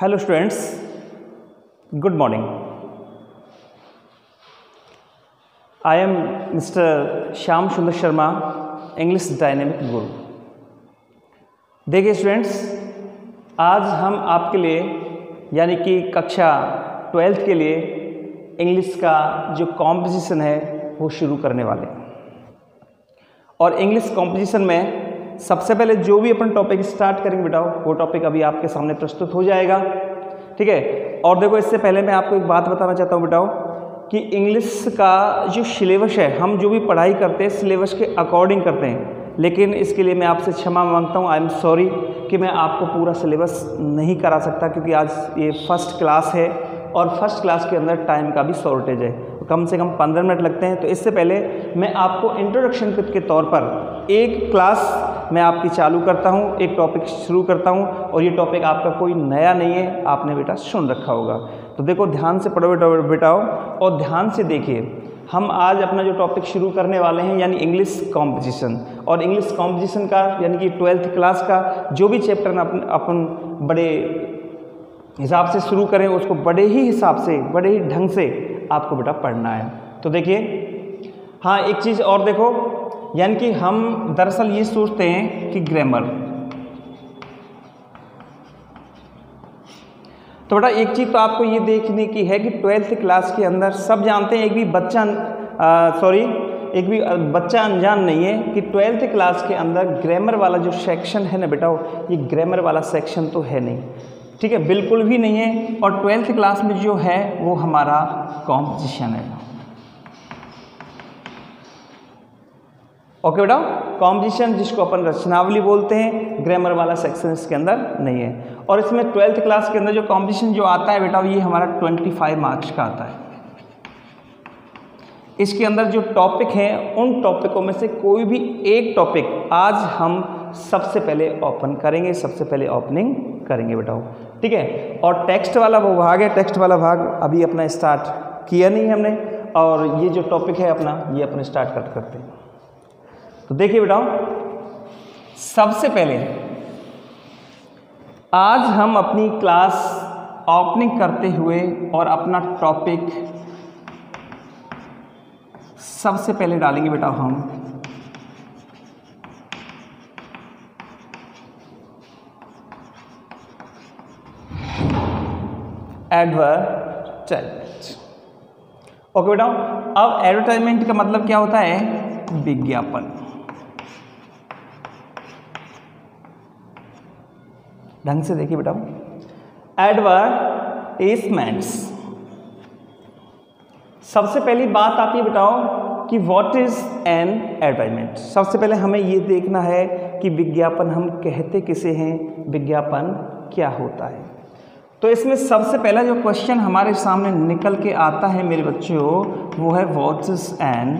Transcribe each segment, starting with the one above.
Hello students, good morning. I am Mr. Shyam Sundar Sharma, English Dynamic Guru. देखिए students, आज हम आपके लिए यानी कि कक्षा 12th के लिए इंग्लिश का जो कॉम्पोजिशन है वो शुरू करने वाले हैं। और इंग्लिश कॉम्पोजिशन में सबसे पहले जो भी अपन टॉपिक स्टार्ट करेंगे बेटा वो टॉपिक अभी आपके सामने प्रस्तुत हो जाएगा, ठीक है। और देखो, इससे पहले मैं आपको एक बात बताना चाहता हूँ बेटाओ कि इंग्लिश का जो सिलेबस है, हम जो भी पढ़ाई करते हैं सिलेबस के अकॉर्डिंग करते हैं, लेकिन इसके लिए मैं आपसे क्षमा मांगता हूँ। आई एम सॉरी कि मैं आपको पूरा सिलेबस नहीं करा सकता, क्योंकि आज ये फर्स्ट क्लास है और फर्स्ट क्लास के अंदर टाइम का भी शॉर्टेज है, कम से कम 15 मिनट लगते हैं। तो इससे पहले मैं आपको इंट्रोडक्शन के तौर पर एक क्लास मैं आपकी चालू करता हूं, एक टॉपिक शुरू करता हूं, और ये टॉपिक आपका कोई नया नहीं है, आपने बेटा सुन रखा होगा। तो देखो, ध्यान से पढ़ो बेटाओ और ध्यान से देखिए। हम आज अपना जो टॉपिक शुरू करने वाले हैं यानी इंग्लिश कॉम्पोजिशन, और इंग्लिश कॉम्पोजिशन का यानी कि 12th क्लास का जो भी चैप्टर अपन बड़े हिसाब से शुरू करें, उसको बड़े ही हिसाब से, बड़े ही ढंग से आपको बेटा पढ़ना है। तो देखिए, हाँ एक चीज़ और देखो, यानी कि हम दरअसल ये सोचते हैं कि ग्रामर, तो बेटा एक चीज़ तो आपको ये देखने की है कि 12th क्लास के अंदर सब जानते हैं, एक भी बच्चा अनजान नहीं है कि 12th क्लास के अंदर ग्रामर वाला जो सेक्शन है ना बेटा, ये ग्रामर वाला सेक्शन तो है नहीं, ठीक है, बिल्कुल भी नहीं है। और 12th क्लास में जो है वो हमारा कॉम्पोजिशन है। ओके बेटा, कॉम्पोजिशन जिसको अपन रचनावली बोलते हैं, ग्रामर वाला सेक्शन इसके अंदर नहीं है। और इसमें 12th क्लास के अंदर जो कॉम्पोजिशन जो आता है बेटा, ये हमारा 25 मार्क्स का आता है। इसके अंदर जो टॉपिक हैं, उन टॉपिकों में से कोई भी एक टॉपिक आज हम सबसे पहले ओपन करेंगे, सबसे पहले ओपनिंग करेंगे बेटा, ठीक है। और टेक्स्ट वाला वो भाग है, टेक्स्ट वाला भाग अभी अपना स्टार्ट किया नहीं हमने, और ये जो टॉपिक है अपना, ये अपने स्टार्ट करते हैं। तो देखिए बेटा, सबसे पहले आज हम अपनी क्लास ओपनिंग करते हुए और अपना टॉपिक सबसे पहले डालेंगे बेटा हम एडवर्टाइजमेंट। ओके बेटा, अब एडवर्टाइजमेंट का मतलब क्या होता है? विज्ञापन। ढंग से देखिए बेटा, एडवर्टाइजमेंट्स। सबसे पहली बात आती है बेटाओ कि व्हाट इज एन एडवर्टाइजमेंट। सबसे पहले हमें ये देखना है कि विज्ञापन हम कहते किसे हैं, विज्ञापन क्या होता है। तो इसमें सबसे पहला जो क्वेश्चन हमारे सामने निकल के आता है मेरे बच्चों, वो है व्हाट इज एन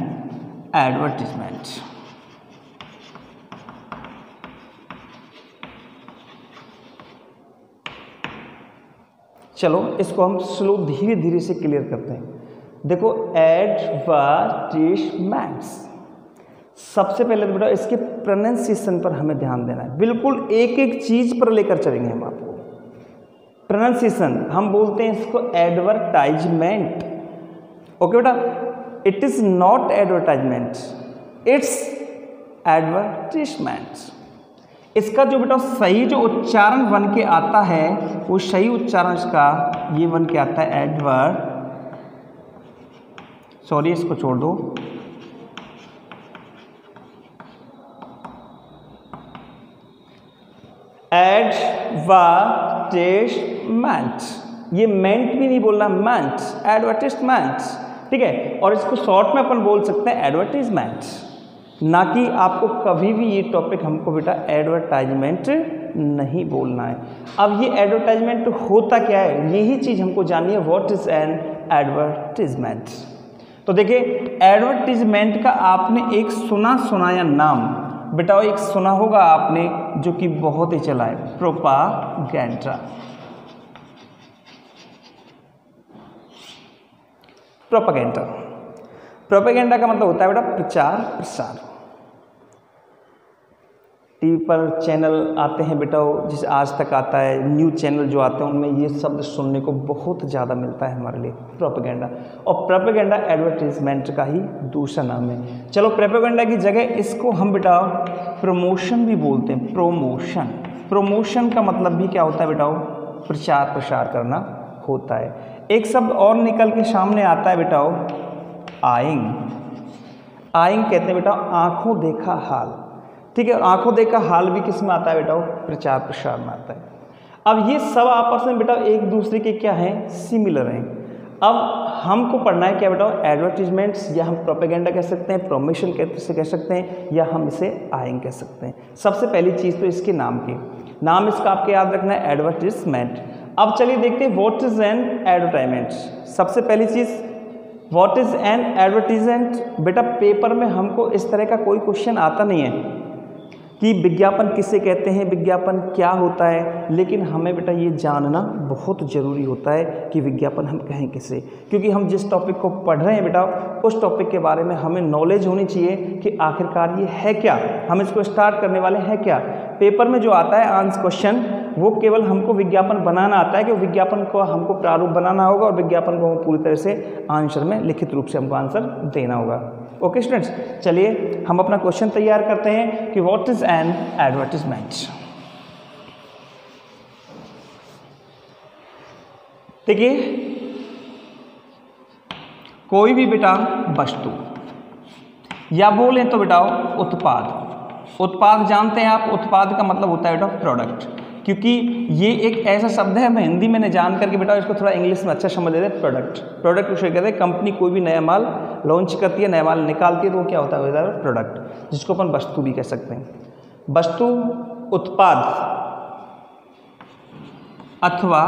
एडवर्टाइजमेंट। चलो इसको हम स्लो धीरे धीरे से क्लियर करते हैं। देखो, एडवर्टाइजमेंट्स, सबसे पहले तो बेटा इसके प्रोनाउंसिएशन पर हमें ध्यान देना है। बिल्कुल एक एक चीज पर लेकर चलेंगे हम आपको। प्रोनाउंसिएशन, हम बोलते हैं इसको एडवर्टाइजमेंट। ओके बेटा, it is not advertisement, it's advertisement. इसका जो बेटा सही जो उच्चारण बन के आता है, वो सही उच्चारण इसका ये बन के आता है इसको छोड़ दो, एडवर्टाइजमेंट। ये मेंट भी नहीं बोलना, मेंट, एडवर्टाइजमेंट, ठीक है। और इसको शॉर्ट में अपन बोल सकते हैं एडवर्टाइजमेंट, ना कि आपको कभी भी ये टॉपिक हमको बेटा एडवर्टाइजमेंट नहीं बोलना है। अब ये एडवर्टाइजमेंट होता क्या है, यही चीज़ हमको जाननी है, व्हाट इज एन एडवर्टाइजमेंट। तो देखिए, एडवर्टाइजमेंट का आपने एक सुनाया नाम बेटा, एक सुना होगा आपने जो कि बहुत ही चला है, प्रोपागेंडा। प्रोपेगेंडा का मतलब होता है बेटा प्रचार प्रसार। टीवी पर चैनल आते हैं बेटा, जैसे आज तक आता है, न्यूज़ चैनल जो आते हैं उनमें ये शब्द सुनने को बहुत ज़्यादा मिलता है हमारे लिए, प्रोपेगेंडा। और प्रोपेगेंडा एडवर्टीजमेंट का ही दूसरा नाम है। चलो प्रोपेगेंडा की जगह इसको हम बेटा प्रमोशन भी बोलते हैं। प्रमोशन, प्रमोशन का मतलब भी क्या होता है बेटा, प्रचार प्रसार करना होता है। एक शब्द और निकल के सामने आता है बेटा, आइंग। आइंग कहते हैं बेटा आंखों देखा हाल, ठीक है। आंखों देखा हाल भी किस में आता है बेटा, प्रचार प्रसार में आता है। अब ये सब आपस में बेटा एक दूसरे के क्या हैं, सिमिलर हैं। अब हमको पढ़ना है क्या बेटा, एडवर्टीजमेंट्स, या हम प्रोपेगेंडा कह सकते हैं, प्रमोशन कह सकते हैं, या हम इसे आइंग कह सकते हैं। सबसे पहली चीज़ तो इसके नाम की, नाम इसका आपके याद रखना है, एडवर्टीजमेंट। अब चलिए देखते हैं व्हाट इज एन एडवर्टाइजमेंट। सबसे पहली चीज़ व्हाट इज एन एडवर्टीजमेंट। बेटा पेपर में हमको इस तरह का कोई क्वेश्चन आता नहीं है कि विज्ञापन किसे कहते हैं, विज्ञापन क्या होता है, लेकिन हमें बेटा ये जानना बहुत ज़रूरी होता है कि विज्ञापन हम कहें किसे, क्योंकि हम जिस टॉपिक को पढ़ रहे हैं बेटा उस टॉपिक के बारे में हमें नॉलेज होनी चाहिए कि आखिरकार ये है क्या, हम इसको स्टार्ट करने वाले हैं क्या। पेपर में जो आता है आंसर क्वेश्चन वो केवल हमको विज्ञापन बनाना आता है कि विज्ञापन को हमको प्रारूप बनाना होगा और विज्ञापन को हम पूरी तरह से आंसर में लिखित रूप से हमको आंसर देना होगा। ओके स्टूडेंट्स, चलिए हम अपना क्वेश्चन तैयार करते हैं कि व्हाट इज एन एडवर्टीजमेंट। देखिए कोई भी बेटा वस्तु या बोलें तो बेटा उत्पाद, उत्पाद जानते हैं आप, उत्पाद का मतलब होता है बेटा प्रोडक्ट, क्योंकि ये एक ऐसा शब्द है, मैं हिंदी में जान करके बेटा इसको थोड़ा इंग्लिश में अच्छा समझ लेते हैं। प्रोडक्ट, प्रोडक्ट उसे कहते हैं, कंपनी कोई भी नया माल लॉन्च करती है, नया माल निकालती है तो वो क्या होता है प्रोडक्ट, जिसको अपन वस्तु भी कह सकते हैं। वस्तु, उत्पाद अथवा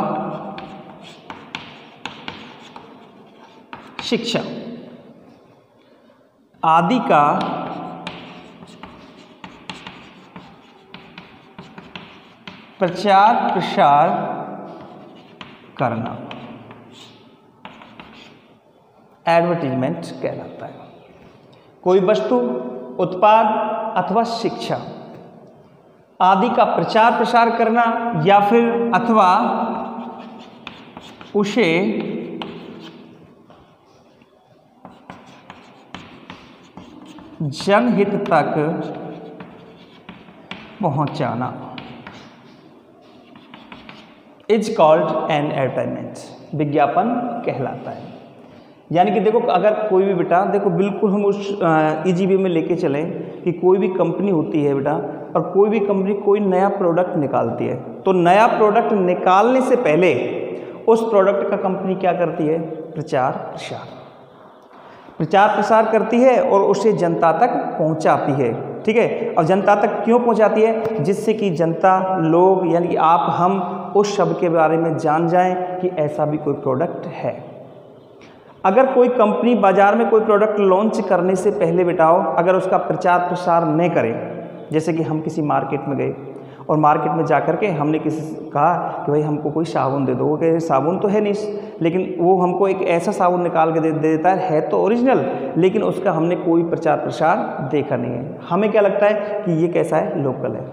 शिक्षा आदि का प्रचार प्रसार करना एडवर्टीजमेंट कहलाता है। कोई वस्तु, उत्पाद अथवा शिक्षा आदि का प्रचार प्रसार करना या फिर अथवा उसे जनहित तक पहुंचाना इज कॉल्ड एन एडवर्टाइजमेंट, विज्ञापन कहलाता है। यानी कि देखो अगर कोई भी बेटा, देखो बिल्कुल हम उस इजी वे में लेके चलें कि कोई भी कंपनी होती है बेटा, और कोई भी कंपनी कोई नया प्रोडक्ट निकालती है, तो नया प्रोडक्ट निकालने से पहले उस प्रोडक्ट का कंपनी क्या करती है, प्रचार प्रसार, प्रचार प्रसार करती है और उसे जनता तक पहुंचाती है। ठीक है, और जनता तक क्यों पहुंचाती है, जिससे कि जनता, लोग यानी कि आप, हम उस शब्द के बारे में जान जाएं कि ऐसा भी कोई प्रोडक्ट है। अगर कोई कंपनी बाजार में कोई प्रोडक्ट लॉन्च करने से पहले बेटाओ अगर उसका प्रचार प्रसार नहीं करे, जैसे कि हम किसी मार्केट में गए और मार्केट में जाकर के हमने किसी से कहा कि भाई हमको कोई साबुन दे दो, वो कहे साबुन तो है नहीं, लेकिन वो हमको एक ऐसा साबुन निकाल के दे देता है तो ओरिजिनल, लेकिन उसका हमने कोई प्रचार प्रसार देखा नहीं है। हमें क्या लगता है कि ये कैसा है, लोकल है,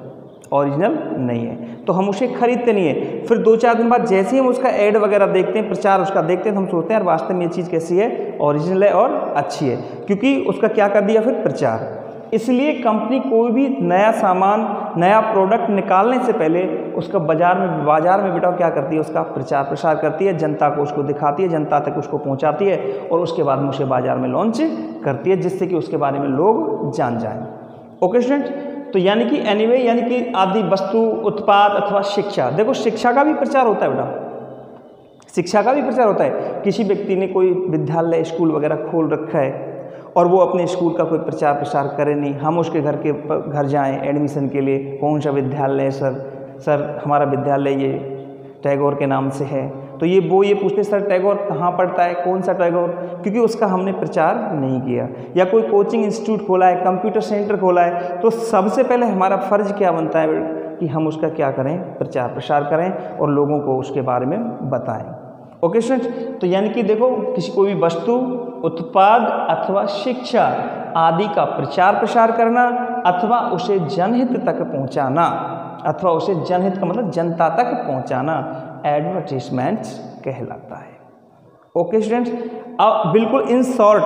ओरिजिनल नहीं है, तो हम उसे खरीदते नहीं है। फिर 2-4 दिन बाद जैसे ही हम उसका ऐड वगैरह देखते हैं, प्रचार उसका देखते हैं, तो हम सोचते हैं यार वास्तव में ये चीज़ कैसी है, ओरिजिनल है और अच्छी है, क्योंकि उसका क्या कर दिया फिर, प्रचार। इसलिए कंपनी कोई भी नया सामान, नया प्रोडक्ट निकालने से पहले उसका बाजार में बेटा क्या करती है, उसका प्रचार प्रसार करती है, जनता को उसको दिखाती है, जनता तक उसको पहुंचाती है और उसके बाद में उसे बाजार में लॉन्च करती है, जिससे कि उसके बारे में लोग जान जाएं। ओके स्टूडेंट, तो यानी कि एनीवे यानी कि आदि वस्तु, उत्पाद अथवा शिक्षा। देखो शिक्षा का भी प्रचार होता है बेटा, शिक्षा का भी प्रचार होता है। किसी व्यक्ति ने कोई विद्यालय, स्कूल वगैरह खोल रखा है और वो अपने स्कूल का कोई प्रचार प्रसार करे नहीं, हम उसके घर जाएं एडमिशन के लिए, कौन सा विद्यालय सर हमारा विद्यालय ये टैगोर के नाम से है, तो ये पूछते सर टैगोर कहाँ पढ़ता है, कौन सा टैगोर, क्योंकि उसका हमने प्रचार नहीं किया। या कोई कोचिंग इंस्टीट्यूट खोला है, कंप्यूटर सेंटर खोला है, तो सबसे पहले हमारा फ़र्ज़ क्या बनता है कि हम उसका क्या करें, प्रचार प्रसार करें और लोगों को उसके बारे में बताएं। ओके स्टूडेंट्स, तो यानी कि देखो किसी कोई भी वस्तु, उत्पाद अथवा शिक्षा आदि का प्रचार प्रसार करना अथवा उसे जनहित तक पहुंचाना, अथवा उसे जनहित का मतलब जनता तक पहुंचाना एडवर्टीजमेंट कहलाता है। ओके स्टूडेंट्स, अब बिल्कुल इन शॉर्ट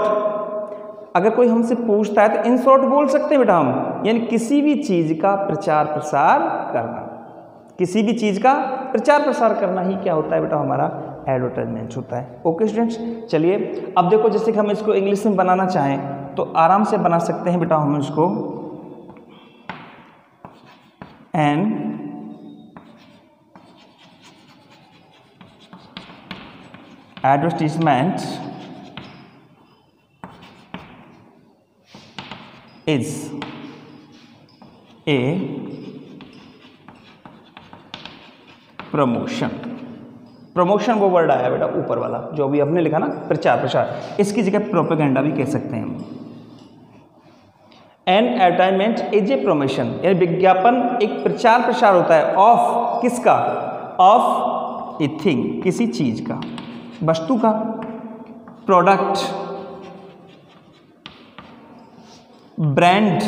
अगर कोई हमसे पूछता है तो इन शॉर्ट बोल सकते हैं बेटा हम, यानी किसी भी चीज़ का प्रचार प्रसार करना, किसी भी चीज़ का प्रचार प्रसार करना ही क्या होता है बेटा हमारा एडवर्टाइजमेंट होता है। ओके स्टूडेंट्स, चलिए अब देखो जैसे कि हम इसको इंग्लिश में बनाना चाहें तो आराम से बना सकते हैं बेटा हम इसको N advertisement is a promotion. Promotion वो वर्ड आया बेटा ऊपर वाला जो अभी आपने लिखा ना प्रचार प्रसार, इसकी जगह प्रोपेगेंडा भी कह सकते हैं हम। An advertisement is a promotion, यानी विज्ञापन एक प्रचार प्रसार होता है ऑफ किसका, ऑफ ए थिंग, किसी चीज का, वस्तु का, प्रोडक्ट, ब्रांड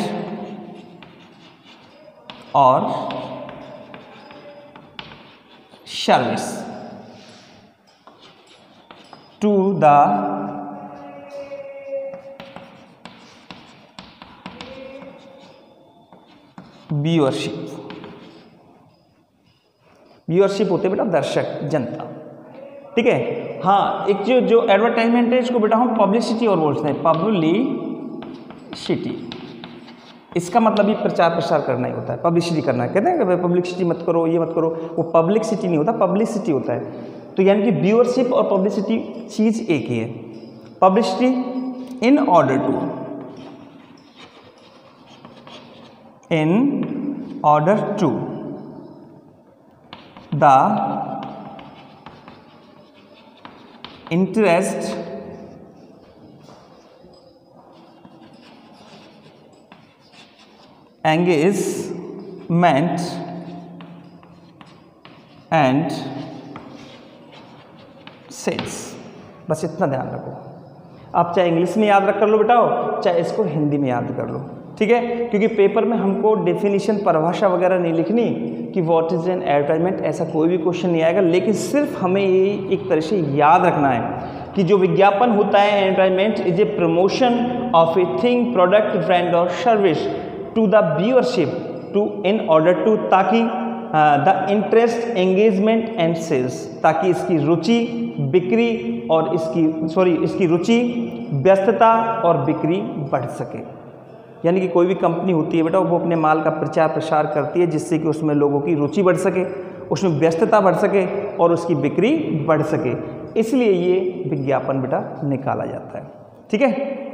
और service to the viewership. Viewership होते बेटा दर्शक, जनता, ठीक है। हाँ, एक जो एडवर्टाइजमेंट है इसको बेटा हम पब्लिसिटी और बोलते हैं, पब्लिसिटी। इसका मतलब ही प्रचार प्रसार करना ही होता है, पब्लिसिटी करना है। कहते हैं कि भाई पब्लिसिटी मत करो, ये मत करो, वो पब्लिसिटी नहीं होता, पब्लिसिटी होता है। तो यानी कि व्यूअरशिप और पब्लिसिटी चीज़ एक ही है। Publicity in order to the interest engagement and sales। बस इतना ध्यान रखो, आप चाहे इंग्लिश में याद रख कर लो बेटा, चाहे इसको हिंदी में याद कर लो, ठीक है। क्योंकि पेपर में हमको डेफिनेशन परिभाषा वगैरह नहीं लिखनी कि व्हाट इज एन एडवर्टाइजमेंट, ऐसा कोई भी क्वेश्चन नहीं आएगा। लेकिन सिर्फ हमें ये एक तरह से याद रखना है कि जो विज्ञापन होता है advertisement is a promotion of a thing, product, brand और service to the viewership to in order to, ताकि the interest, engagement and sales, ताकि इसकी रुचि, बिक्री और इसकी रुचि, व्यस्तता और बिक्री बढ़ सके। यानी कि कोई भी कंपनी होती है बेटा वो अपने माल का प्रचार प्रसार करती है जिससे कि उसमें लोगों की रुचि बढ़ सके, उसमें व्यस्तता बढ़ सके और उसकी बिक्री बढ़ सके, इसलिए ये विज्ञापन बेटा निकाला जाता है, ठीक है।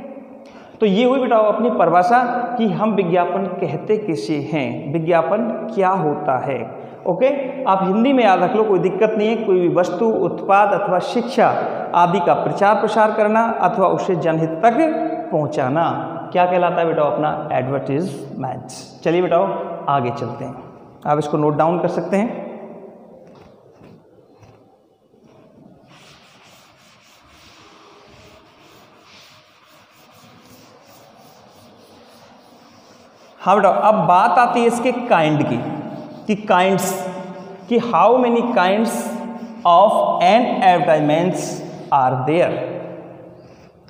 तो ये हुई बेटा अपनी परिभाषा कि हम विज्ञापन कहते किसे हैं, विज्ञापन क्या होता है। ओके, आप हिंदी में याद रख लो, कोई दिक्कत नहीं है। कोई भी वस्तु, उत्पाद अथवा शिक्षा आदि का प्रचार प्रसार करना अथवा उसे जनहित तक पहुंचाना क्या कहलाता है बेटा अपना एडवर्टीजमेंट। चलिए बेटा आगे चलते हैं, आप इसको नोट डाउन कर सकते हैं। हाँ बेटा, अब बात आती है इसके काइंड की, कि काइंड्स, कि how many kinds of an advertisements are there.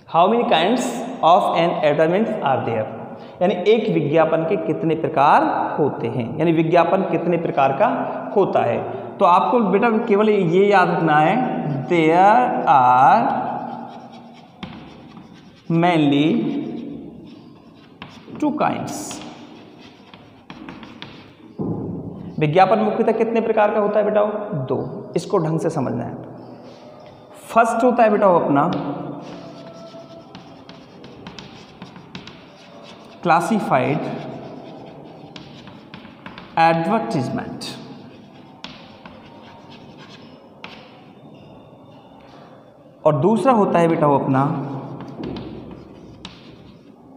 How many kinds of an advertisements are there, यानी एक विज्ञापन के कितने प्रकार होते हैं, यानी विज्ञापन कितने प्रकार का होता है। तो आपको बेटा केवल ये याद रखना है, there are mainly two kinds. विज्ञापन मुख्यतः कितने प्रकार का होता है बेटा? दो। इसको ढंग से समझना है। फर्स्ट होता है बेटा अपना क्लासिफाइड एडवर्टीजमेंट, और दूसरा होता है बेटा वो अपना,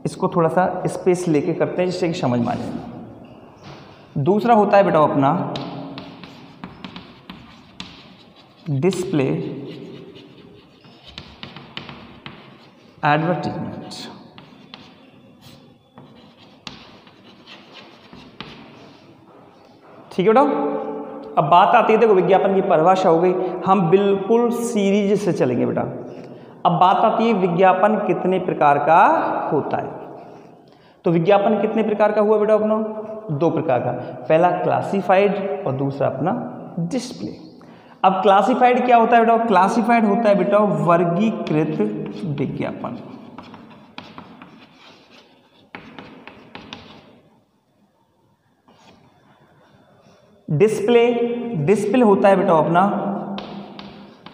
इसको थोड़ा सा स्पेस लेके करते हैं जिससे कि समझ में आ जाए। दूसरा होता है बेटा अपना डिस्प्ले एडवर्टीजमेंट, ठीक है बेटा। अब बात आती है, देखो विज्ञापन की परिभाषा हो गई, हम बिल्कुल सीरीज से चलेंगे बेटा। अब बात आती है विज्ञापन कितने प्रकार का होता है। तो विज्ञापन कितने प्रकार का हुआ बेटा अपना? 2 प्रकार का, पहला क्लासिफाइड और दूसरा अपना डिस्प्ले। अब क्लासिफाइड क्या होता है बेटा? क्लासिफाइड होता है बेटा वर्गीकृत विज्ञापन। डिस्प्ले होता है बेटा अपना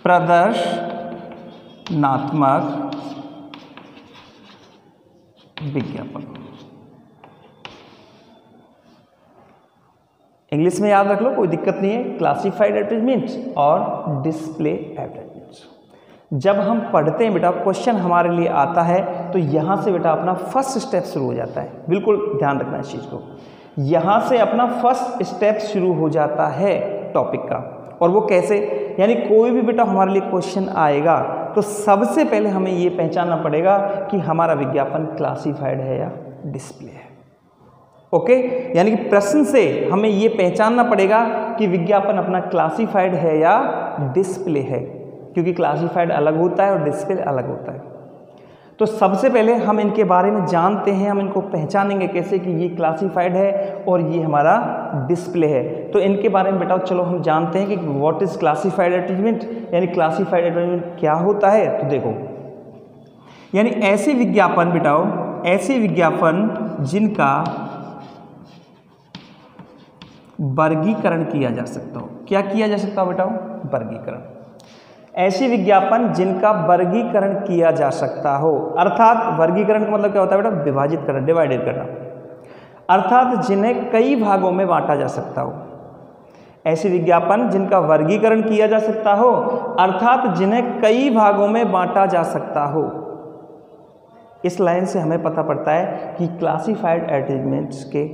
प्रदर्शनात्मक विज्ञापन। इंग्लिश में याद रख लो, कोई दिक्कत नहीं है, क्लासिफाइड एडवर्टाइजमेंट्स और डिस्प्ले एडवर्टाइजमेंट्स। जब हम पढ़ते हैं बेटा, क्वेश्चन हमारे लिए आता है तो यहाँ से बेटा अपना फर्स्ट स्टेप शुरू हो जाता है। बिल्कुल ध्यान रखना इस चीज़ को, यहाँ से अपना फर्स्ट स्टेप शुरू हो जाता है टॉपिक का। और वो कैसे? यानी कोई भी बेटा हमारे लिए क्वेश्चन आएगा तो सबसे पहले हमें ये पहचानना पड़ेगा कि हमारा विज्ञापन क्लासिफाइड है या डिस्प्ले है। ओके, यानी कि प्रश्न से हमें ये पहचानना पड़ेगा कि विज्ञापन अपना क्लासिफाइड है या डिस्प्ले है, क्योंकि क्लासिफाइड अलग होता है और डिस्प्ले अलग होता है। तो सबसे पहले हम इनके बारे में जानते हैं, हम इनको पहचानेंगे कैसे कि ये क्लासिफाइड है और ये हमारा डिस्प्ले है। तो इनके बारे में बेटा चलो हम जानते हैं कि व्हाट इज़ क्लासिफाइड एडवर्टाइजमेंट, यानी क्लासिफाइड एडवर्टाइजमेंट क्या होता है। तो देखो, यानी ऐसे विज्ञापन बेटाओ, ऐसे विज्ञापन जिनका वर्गीकरण किया जा सकता हो। क्या किया जा सकता हो बेटाओ? वर्गीकरण। ऐसे विज्ञापन जिनका वर्गीकरण किया जा सकता हो, अर्थात वर्गीकरण का मतलब क्या होता है बेटा? विभाजित करना, डिवाइडेड करना, अर्थात जिन्हें कई भागों में बांटा जा सकता हो। ऐसे विज्ञापन जिनका वर्गीकरण किया जा सकता हो, अर्थात जिन्हें कई भागों में बांटा जा सकता हो। इस लाइन से हमें पता पड़ता है कि क्लासिफाइड एडवर्टाइजमेंट्स के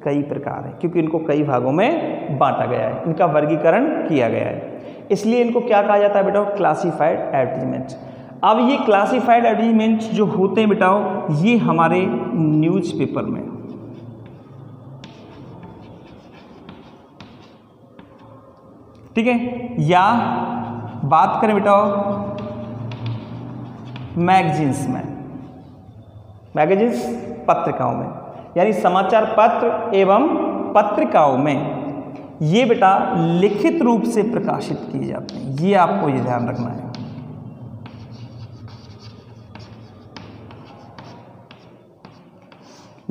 कई प्रकार हैं, क्योंकि इनको कई भागों में बांटा गया है, इनका वर्गीकरण किया गया है, इसलिए इनको क्या कहा जाता है बेटा? Classified advertisements. अब ये क्लासिफाइड एडवर्टाइजमेंट्स जो होते हैं बेटा, ये हमारे न्यूज़पेपर में, ठीक है, या बात करें बेटा मैगजीन्स में, मैगजीन्स पत्रिकाओं में, यानी समाचार पत्र एवं पत्रिकाओं में ये बेटा लिखित रूप से प्रकाशित किए जाते हैं। ये आपको ये ध्यान रखना है।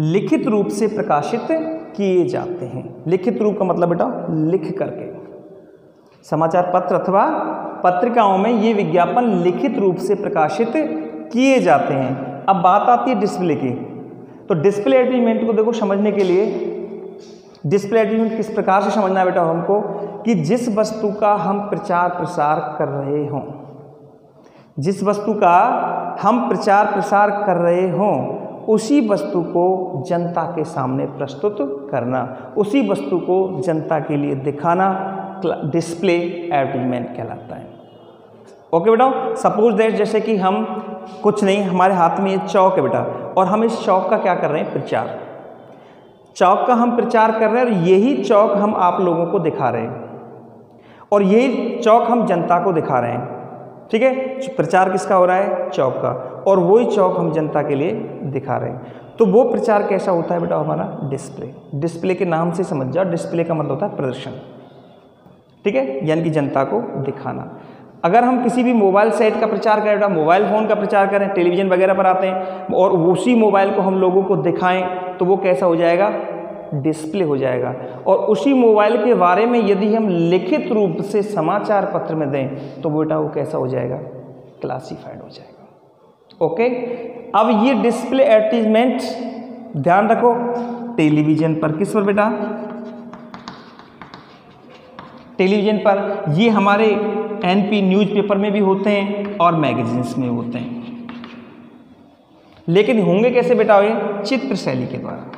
लिखित रूप से प्रकाशित किए जाते हैं। लिखित रूप का मतलब बेटा लिख करके। समाचार पत्र अथवा पत्रिकाओं में ये विज्ञापन लिखित रूप से प्रकाशित किए जाते हैं। अब बात आती है डिस्प्ले की। तो डिस्प्ले एडवर्टाइजमेंट को देखो समझने के लिए, डिस्प्ले एडवर्टाइजमेंट किस प्रकार से समझना है बेटा हमको, कि जिस वस्तु का हम प्रचार प्रसार कर रहे हों, जिस वस्तु का हम प्रचार प्रसार कर रहे हों, उसी वस्तु को जनता के सामने प्रस्तुत करना, उसी वस्तु को जनता के लिए दिखाना डिस्प्ले एडवर्टाइजमेंट कहलाता है। ओके बेटा, सपोज दैट जैसे कि हम कुछ नहीं, हमारे हाथ में ये चौक है बेटा, और हम इस चौक का क्या कर रहे हैं? प्रचार। चौक का हम प्रचार कर रहे हैं और यही चौक हम आप लोगों को दिखा रहे हैं, और यही चौक हम जनता को दिखा रहे हैं। ठीक है, प्रचार किसका हो रहा है? चौक का, और वही चौक हम जनता के लिए दिखा रहे हैं। तो वो प्रचार कैसा होता है बेटा? हमारा डिस्प्ले। डिस्प्ले के नाम से समझ जाओ, डिस्प्ले का मतलब होता है प्रदर्शन। ठीक है, यानी कि जनता को दिखाना। अगर हम किसी भी मोबाइल सेट का प्रचार करें बेटा, मोबाइल फ़ोन का प्रचार करें, टेलीविज़न वगैरह पर आते हैं, और उसी मोबाइल को हम लोगों को दिखाएं, तो वो कैसा हो जाएगा? डिस्प्ले हो जाएगा। और उसी मोबाइल के बारे में यदि हम लिखित रूप से समाचार पत्र में दें, तो बेटा वो कैसा हो जाएगा? क्लासिफाइड हो जाएगा। ओके, अब ये डिस्प्ले एडवर्टाइजमेंट ध्यान रखो, टेलीविज़न पर, किस पर बेटा? टेलीविज़न पर। ये हमारे एनपी न्यूज़पेपर में भी होते हैं और मैगजीन्स में होते हैं, लेकिन होंगे कैसे बेटा? ये चित्र शैली के द्वारा।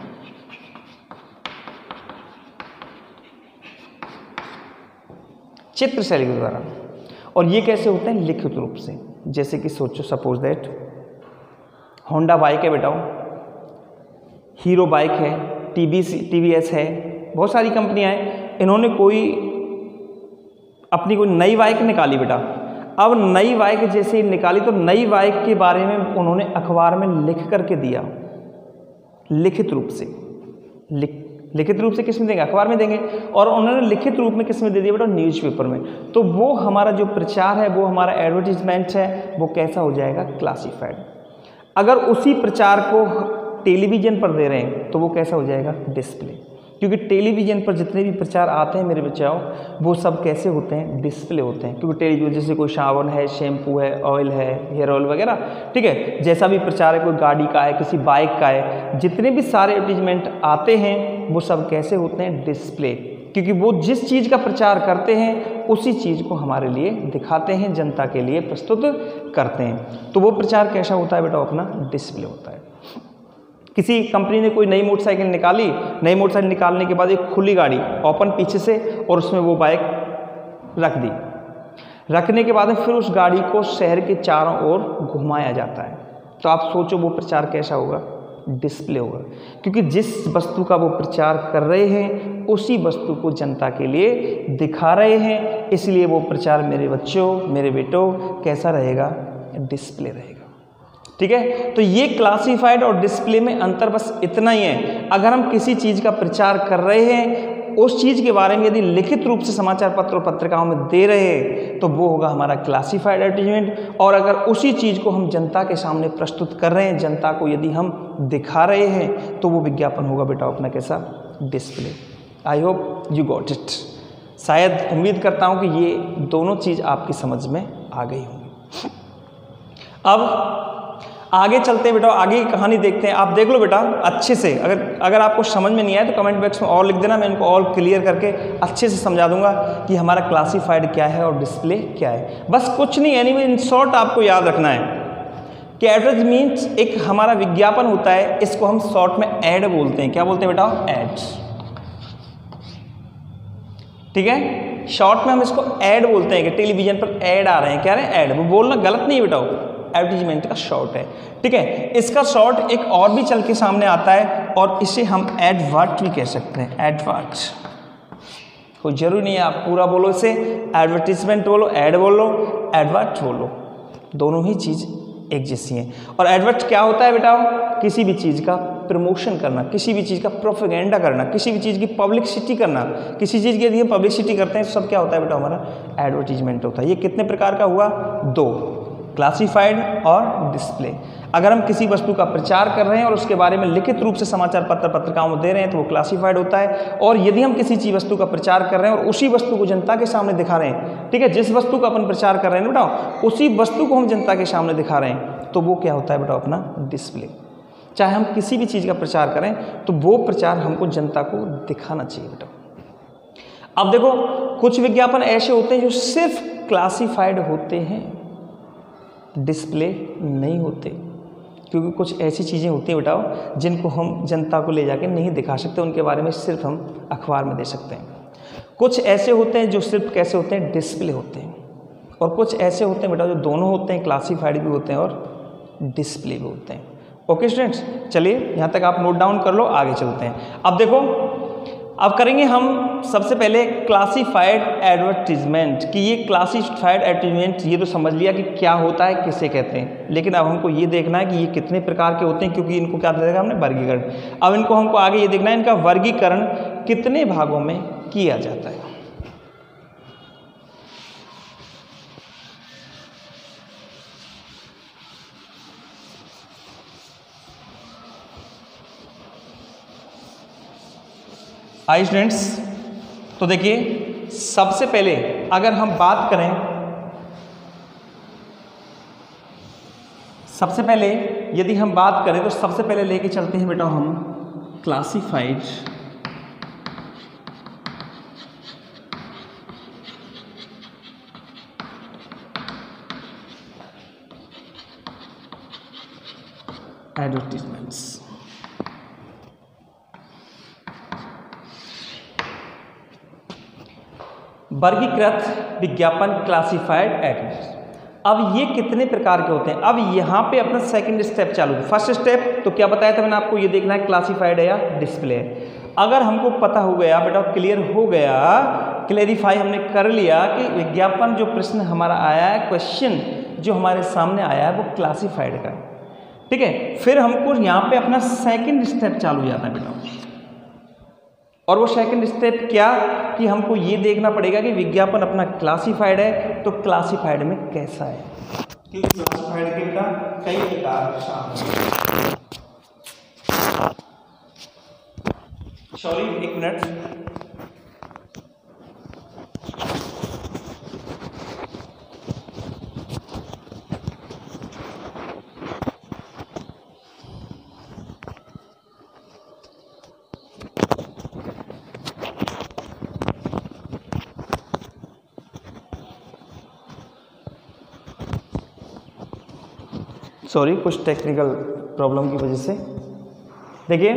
चित्र शैली के द्वारा। और ये कैसे होते हैं? लिखित रूप से। जैसे कि सोचो, सपोज दैट होंडा बाइक है बेटा, हीरो बाइक है, टीवीएस है, बहुत सारी कंपनियां हैं, इन्होंने अपनी कोई नई बाइक निकाली बेटा। अब नई बाइक जैसे ही निकाली तो नई बाइक के बारे में उन्होंने अखबार में लिख करके दिया, लिखित रूप से। लिखित रूप से किस में देंगे? अखबार में देंगे। और उन्होंने लिखित रूप में किस में दे दिया बेटा? न्यूज़पेपर में। तो वो हमारा जो प्रचार है, वो हमारा एडवर्टीजमेंट है, वो कैसा हो जाएगा? क्लासिफाइड। अगर उसी प्रचार को टेलीविज़न पर दे रहे हैं तो वो कैसा हो जाएगा? डिस्प्ले। क्योंकि टेलीविज़न पर जितने भी प्रचार आते हैं मेरे बच्चों, वो सब कैसे होते हैं? डिस्प्ले होते हैं। क्योंकि टेलीविज़न जैसे कोई साबुन है, शैम्पू है, ऑयल है, हेयर ऑयल वगैरह, ठीक है, जैसा भी प्रचार है, कोई गाड़ी का है, किसी बाइक का है, जितने भी सारे एडवर्टीजमेंट आते हैं वो सब कैसे होते हैं? डिस्प्ले। क्योंकि वो जिस चीज़ का प्रचार करते हैं उसी चीज़ को हमारे लिए दिखाते हैं, जनता के लिए प्रस्तुत करते हैं। तो वो प्रचार कैसा होता है बेटा? अपना डिस्प्ले होता है। किसी कंपनी ने कोई नई मोटरसाइकिल निकाली, नई मोटरसाइकिल निकालने के बाद एक खुली गाड़ी ओपन पीछे से, और उसमें वो बाइक रख दी। रखने के बाद में फिर उस गाड़ी को शहर के चारों ओर घुमाया जाता है। तो आप सोचो वो प्रचार कैसा होगा? डिस्प्ले होगा। क्योंकि जिस वस्तु का वो प्रचार कर रहे हैं उसी वस्तु को जनता के लिए दिखा रहे हैं, इसलिए वो प्रचार मेरे बच्चों, मेरे बेटों, कैसा रहेगा? डिस्प्ले रहेगा। ठीक है, तो ये क्लासिफाइड और डिस्प्ले में अंतर बस इतना ही है। अगर हम किसी चीज़ का प्रचार कर रहे हैं, उस चीज़ के बारे में यदि लिखित रूप से समाचार पत्र और पत्रिकाओं में दे रहे हैं तो वो होगा हमारा क्लासिफाइड एडवर्टीजमेंट। और अगर उसी चीज़ को हम जनता के सामने प्रस्तुत कर रहे हैं, जनता को यदि हम दिखा रहे हैं, तो वो विज्ञापन होगा बेटा अपना कैसा? Display. I hope you got it. शायद उम्मीद करता हूँ कि ये दोनों चीज़ आपकी समझ में आ गई होंगी। अब आगे चलते हैं बेटा, आगे की कहानी देखते हैं। आप देख लो बेटा अच्छे से। अगर आपको समझ में नहीं आया तो कमेंट बॉक्स में और लिख देना, मैं इनको और क्लियर करके अच्छे से समझा दूंगा कि हमारा क्लासिफाइड क्या है और डिस्प्ले क्या है। बस कुछ नहीं, एनीवे इन शॉर्ट आपको याद रखना है कि एडवर्टाइजमेंट एक हमारा विज्ञापन होता है, इसको हम शॉर्ट में ऐड बोलते हैं। क्या बोलते हैं बेटा? ऐड। ठीक है, शॉर्ट में हम इसको ऐड बोलते हैं कि टेलीविजन पर ऐड आ रहे हैं, क्या रहे हैं? ऐड। वो बोलना गलत नहीं है बेटा, एडवर्टीजमेंट का शॉर्ट है। ठीक है, इसका शॉर्ट एक और भी चल के सामने आता है और इसे हम एडवर्ट भी कह सकते हैं। एडवर्ट, कोई जरूरी नहीं है आप पूरा बोलो इसे, एडवर्टीजमेंट बोलो, ऐड बोलो, एडवर्ट बोलो, दोनों ही चीज़ एक जैसी हैं। और एडवर्ट क्या होता है बेटा? किसी भी चीज़ का प्रमोशन करना, किसी भी चीज़ का प्रोपेगेंडा करना, किसी भी चीज़ की पब्लिसिटी करना। किसी चीज़ की यदि हम पब्लिसिटी करते हैं तो सब क्या होता है बेटा? हमारा एडवर्टीजमेंट होता है। ये कितने प्रकार का हुआ? दो, क्लासिफाइड और डिस्प्ले। अगर हम किसी वस्तु का प्रचार कर रहे हैं और उसके बारे में लिखित रूप से समाचार पत्र पत्रिकाओं में दे रहे हैं तो वो क्लासिफाइड होता है। और यदि हम किसी चीज़ वस्तु का प्रचार कर रहे हैं और उसी वस्तु को जनता के सामने दिखा रहे हैं, ठीक है, जिस वस्तु का अपन प्रचार कर रहे हैं बेटा, उसी वस्तु को हम जनता के सामने दिखा रहे हैं, तो वो क्या होता है बेटा? अपना डिस्प्ले। चाहे हम किसी भी चीज़ का प्रचार करें तो वो प्रचार हमको जनता को दिखाना चाहिए बेटा। अब देखो, कुछ विज्ञापन ऐसे होते हैं जो सिर्फ क्लासिफाइड होते हैं, डिस्प्ले नहीं होते। क्योंकि कुछ ऐसी चीज़ें होती हैं बेटा जिनको हम जनता को ले जाके नहीं दिखा सकते, उनके बारे में सिर्फ हम अखबार में दे सकते हैं। कुछ ऐसे होते हैं जो सिर्फ कैसे होते हैं? डिस्प्ले होते हैं। और कुछ ऐसे होते हैं बेटा जो दोनों होते हैं, क्लासिफाइड भी होते हैं और डिस्प्ले भी होते हैं। ओके स्टूडेंट्स, चलिए यहाँ तक आप नोट डाउन कर लो, आगे चलते हैं। अब देखो, अब करेंगे हम सबसे पहले क्लासिफाइड एडवर्टीजमेंट कि ये क्लासिफाइड एडवर्टीजमेंट, ये तो समझ लिया कि क्या होता है, किसे कहते हैं, लेकिन अब हमको ये देखना है कि ये कितने प्रकार के होते हैं, क्योंकि इनको क्या देखा हमने? वर्गीकरण। अब इनको हमको आगे ये देखना है इनका वर्गीकरण कितने भागों में किया जाता है। हाय स्टूडेंट्स, तो देखिए सबसे पहले अगर हम बात करें, सबसे पहले यदि हम बात करें तो सबसे पहले लेके चलते हैं बेटा हम क्लासिफाइड एडवर्टीजमेंट्स। वर्गीकृत विज्ञापन, क्लासिफाइड एडवर्टीजमेंट। अब ये कितने प्रकार के होते हैं? अब यहाँ पे अपना सेकंड स्टेप चालू। फर्स्ट स्टेप तो क्या बताया था मैंने आपको? ये देखना है क्लासिफाइड है या डिस्प्ले है। अगर हमको पता हो गया बेटा, क्लियर हो गया, क्लेरिफाई हमने कर लिया कि विज्ञापन जो प्रश्न हमारा आया है, क्वेश्चन जो हमारे सामने आया है वो क्लासिफाइड का है, ठीक है। फिर हमको यहाँ पे अपना सेकंड स्टेप चालू हो जाता है बेटा, और वो सेकंड स्टेप क्या कि हमको ये देखना पड़ेगा कि विज्ञापन अपना क्लासिफाइड है, तो क्लासिफाइड में कैसा है, कि क्लासिफाइड के बेटा कई प्रकार शामिल। सॉरी, एक मिनट, सॉरी कुछ टेक्निकल प्रॉब्लम की वजह से। देखिए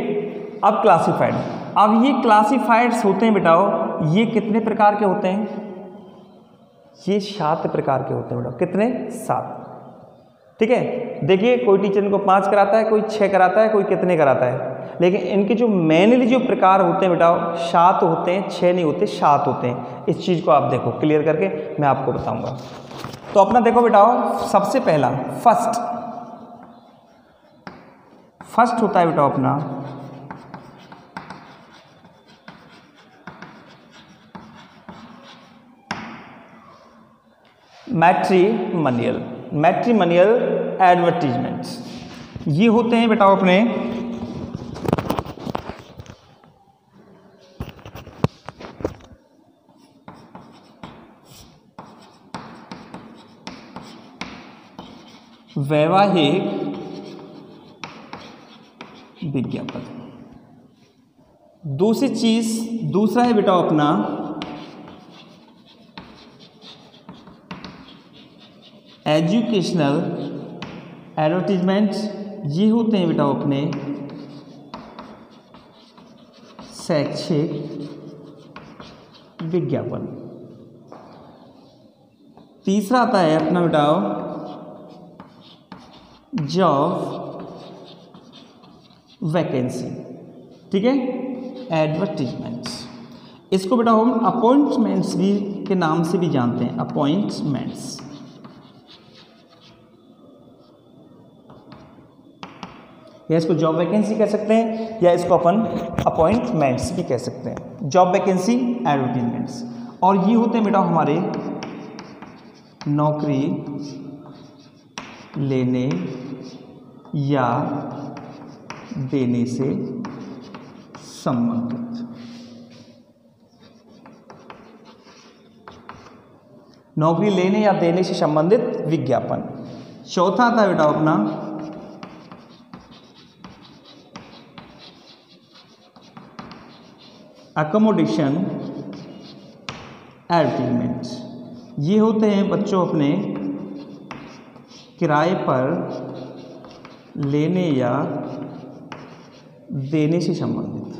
अब क्लासिफाइड, अब ये क्लासिफाइड्स होते हैं बेटाओ, ये कितने प्रकार के होते हैं, ये 7 प्रकार के होते हैं बेटा। कितने? 7, ठीक है। देखिए कोई टीचर इनको 5 कराता है, कोई 6 कराता है, कोई कितने कराता है, लेकिन इनके जो मेनली जो प्रकार होते हैं बेटा 7 होते हैं, 6 नहीं होते, 7 होते हैं। इस चीज़ को आप देखो, क्लियर करके मैं आपको बताऊंगा। तो अपना देखो बेटाओ, सबसे पहला फर्स्ट होता है बेटा अपना मैट्रिमोनियल एडवर्टीजमेंट्स। ये होते हैं बेटा अपने वैवाहिक विज्ञापन। दूसरा है बेटा अपना एजुकेशनल एडवर्टीजमेंट्स। ये होते हैं बेटा अपने शैक्षिक विज्ञापन। तीसरा आता है अपना बेटा जॉब वैकेंसी, ठीक है, एडवर्टीजमेंट्स। इसको बेटा हम अपॉइंटमेंट्स भी के नाम से भी जानते हैं, अपॉइंटमेंट्स। या इसको जॉब वैकेंसी कह सकते हैं, या इसको अपन अपॉइंटमेंट्स भी कह सकते हैं, जॉब वैकेंसी एडवर्टीजमेंट्स। और ये होते हैं बेटा हमारे नौकरी लेने या देने से संबंधित। नौकरी लेने या देने से संबंधित विज्ञापन। चौथा था बेटा अपना अकोमोडेशन एडवर्टीजमेंट। ये होते हैं बच्चों अपने किराए पर लेने या देने से संबंधित।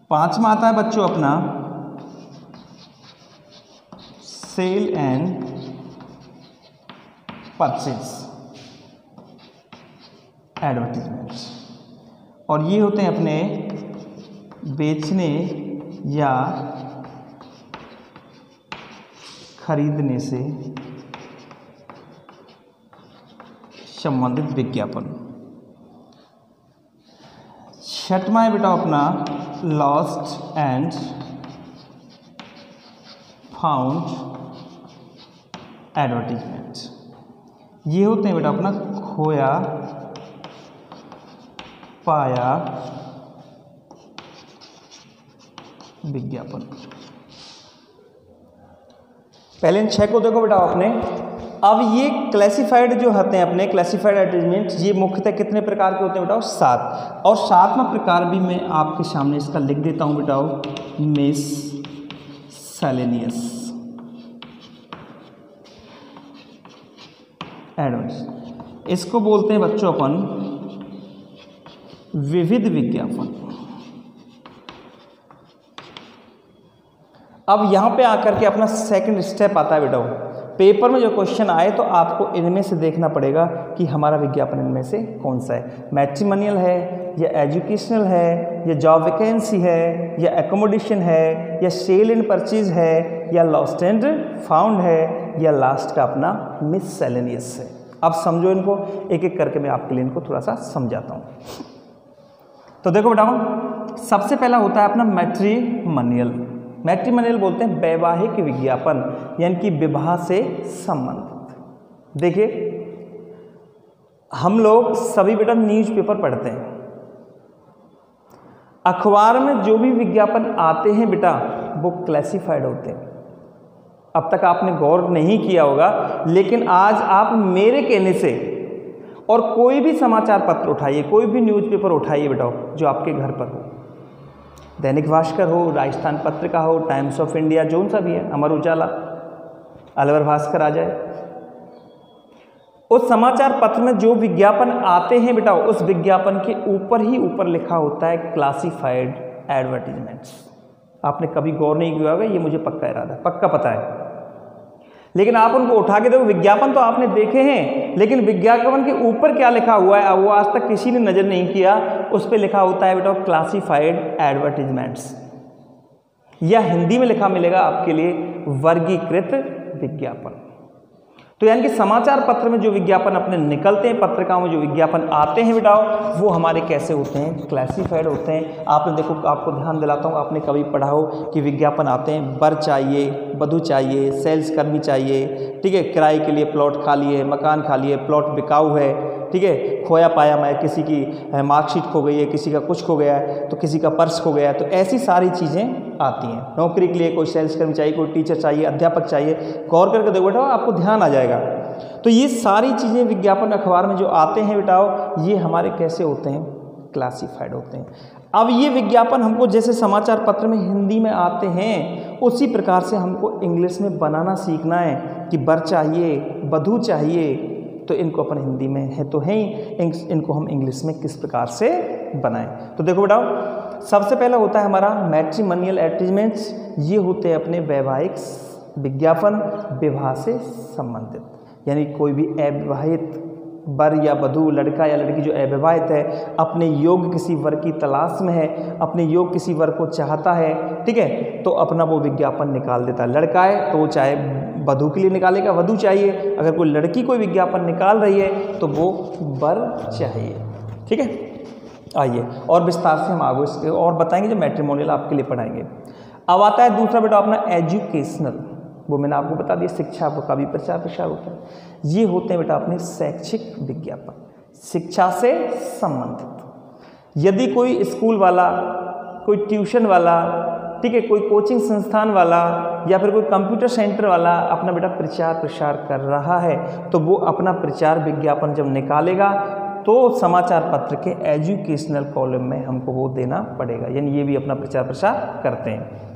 पांचवा आता है बच्चों अपना सेल एंड परचेज एडवर्टीजमेंट्स। और ये होते हैं अपने बेचने या खरीदने से संबंधित विज्ञापन। छठवां है बेटा अपना लॉस्ट एंड फाउंड एडवर्टीजमेंट। ये होते हैं बेटा अपना खोया पाया विज्ञापन। पहले इन 6 को देखो बेटा आपने। अब ये क्लासिफाइड जो होते हैं अपने क्लासिफाइड एडवर्टीजमेंट, ये मुख्यतः कितने प्रकार के होते हैं बेटा? 7। और 7वां प्रकार भी मैं आपके सामने इसका लिख देता हूँ बेटा, मिससेलेनियस एडवर्टीजमेंट। इसको बोलते हैं बच्चों अपन विविध विज्ञापन। अब यहाँ पे आकर के अपना सेकंड स्टेप आता है बेटा, पेपर में जो क्वेश्चन आए तो आपको इनमें से देखना पड़ेगा कि हमारा विज्ञापन इनमें से कौन सा है, मैट्रिमोनियल है या एजुकेशनल है या जॉब वैकेंसी है या एकोमोडेशन है या सेल एंड परचेज है या लॉस्ट एंड फाउंड है या लास्ट का अपना मिससेलेनियस है। अब समझो इनको, एक एक करके मैं आपके लिए इनको थोड़ा सा समझाता हूँ। तो देखो बेटा, सबसे पहला होता है अपना मैट्रिमोनियल। मैट्रिमोनियल बोलते हैं वैवाहिक विज्ञापन, यानी कि विवाह से संबंधित। देखिए, हम लोग सभी बेटा न्यूज़पेपर पढ़ते हैं, अखबार में जो भी विज्ञापन आते हैं बेटा वो क्लासिफाइड होते हैं। अब तक आपने गौर नहीं किया होगा, लेकिन आज आप मेरे कहने से और कोई भी समाचार पत्र उठाइए, कोई भी न्यूज़पेपर उठाइए बेटा जो आपके घर पर हो, दैनिक भास्कर हो, राजस्थान पत्रिका हो, टाइम्स ऑफ इंडिया, जो सा भी है, अमर उजाला, अलवर भास्कर आ जाए, उस समाचार पत्र में जो विज्ञापन आते हैं बेटा उस विज्ञापन के ऊपर ही ऊपर लिखा होता है क्लासिफाइड एडवर्टीजमेंट्स। आपने कभी गौर नहीं किया होगा, ये मुझे पक्का इरादा, पक्का पता है, लेकिन आप उनको उठा के देखो, विज्ञापन तो आपने देखे हैं, लेकिन विज्ञापन के ऊपर क्या लिखा हुआ है वो आज तक किसी ने नज़र नहीं किया। उस पर लिखा होता है बेटा क्लासिफाइड एडवर्टीजमेंट्स, या हिंदी में लिखा मिलेगा आपके लिए वर्गीकृत विज्ञापन। तो यानी कि समाचार पत्र में जो विज्ञापन अपने निकलते हैं, पत्रिकाओं में जो विज्ञापन आते हैं बेटा वो हमारे कैसे होते हैं, क्लासिफाइड होते हैं। आपने देखो, आपको ध्यान दिलाता हूँ, आपने कभी पढ़ा हो कि विज्ञापन आते हैं वर चाहिए, वधू चाहिए, सेल्स कर्मी चाहिए, ठीक है, किराए के लिए प्लॉट खाली है, मकान खाली है, प्लॉट बिकाऊ है, ठीक है, खोया पाया मैं, किसी की मार्कशीट खो गई है, किसी का कुछ खो गया है, तो किसी का पर्स खो गया है, तो ऐसी सारी चीज़ें आती हैं। नौकरी के लिए कोई सेल्स कर्मी चाहिए, कोई टीचर चाहिए, अध्यापक चाहिए, गौर करके देखो बेटा आपको ध्यान आ जाएगा। तो ये सारी चीज़ें विज्ञापन अखबार में जो आते हैं बेटा ये हमारे कैसे होते हैं, क्लासिफाइड होते हैं। अब ये विज्ञापन हमको जैसे समाचार पत्र में हिंदी में आते हैं उसी प्रकार से हमको इंग्लिश में बनाना सीखना है कि वर चाहिए, वधू चाहिए, तो इनको अपन हिंदी में है तो है ही, इनको हम इंग्लिश में किस प्रकार से बनाएं। तो देखो बेटा, सबसे पहला होता है हमारा मैट्रिमोनियल एडवर्टीजमेंट्स। ये होते हैं अपने वैवाहिक विज्ञापन, विवाह से संबंधित, यानी कोई भी अविवाहित वर या वधू, लड़का या लड़की जो अविवाहित है, अपने योग्य किसी वर की तलाश में है, अपने योग्य किसी वर को चाहता है, ठीक है, तो अपना वो विज्ञापन निकाल देता है। लड़का है तो वो चाहे वधू के लिए निकालेगा, वधू चाहिए, अगर कोई लड़की कोई विज्ञापन निकाल रही है तो वो वर चाहिए, ठीक है। आइए और विस्तार से हम आगे इसके और बताएंगे, जो मैट्रिमोनियल आपके लिए पढ़ाएंगे। अब आता है दूसरा बेटा अपना एजुकेशनल, वो मैंने आपको बता दिया, शिक्षा का भी प्रचार प्रसार होता है। ये होते हैं बेटा अपने शैक्षिक विज्ञापन, शिक्षा से संबंधित। यदि कोई स्कूल वाला, कोई ट्यूशन वाला, ठीक है, कोई कोचिंग संस्थान वाला या फिर कोई कंप्यूटर सेंटर वाला अपना बेटा प्रचार प्रसार कर रहा है तो वो अपना प्रचार विज्ञापन जब निकालेगा तो समाचार पत्र के एजुकेशनल कॉलम में हमको वो देना पड़ेगा, यानी ये भी अपना प्रचार प्रसार करते हैं।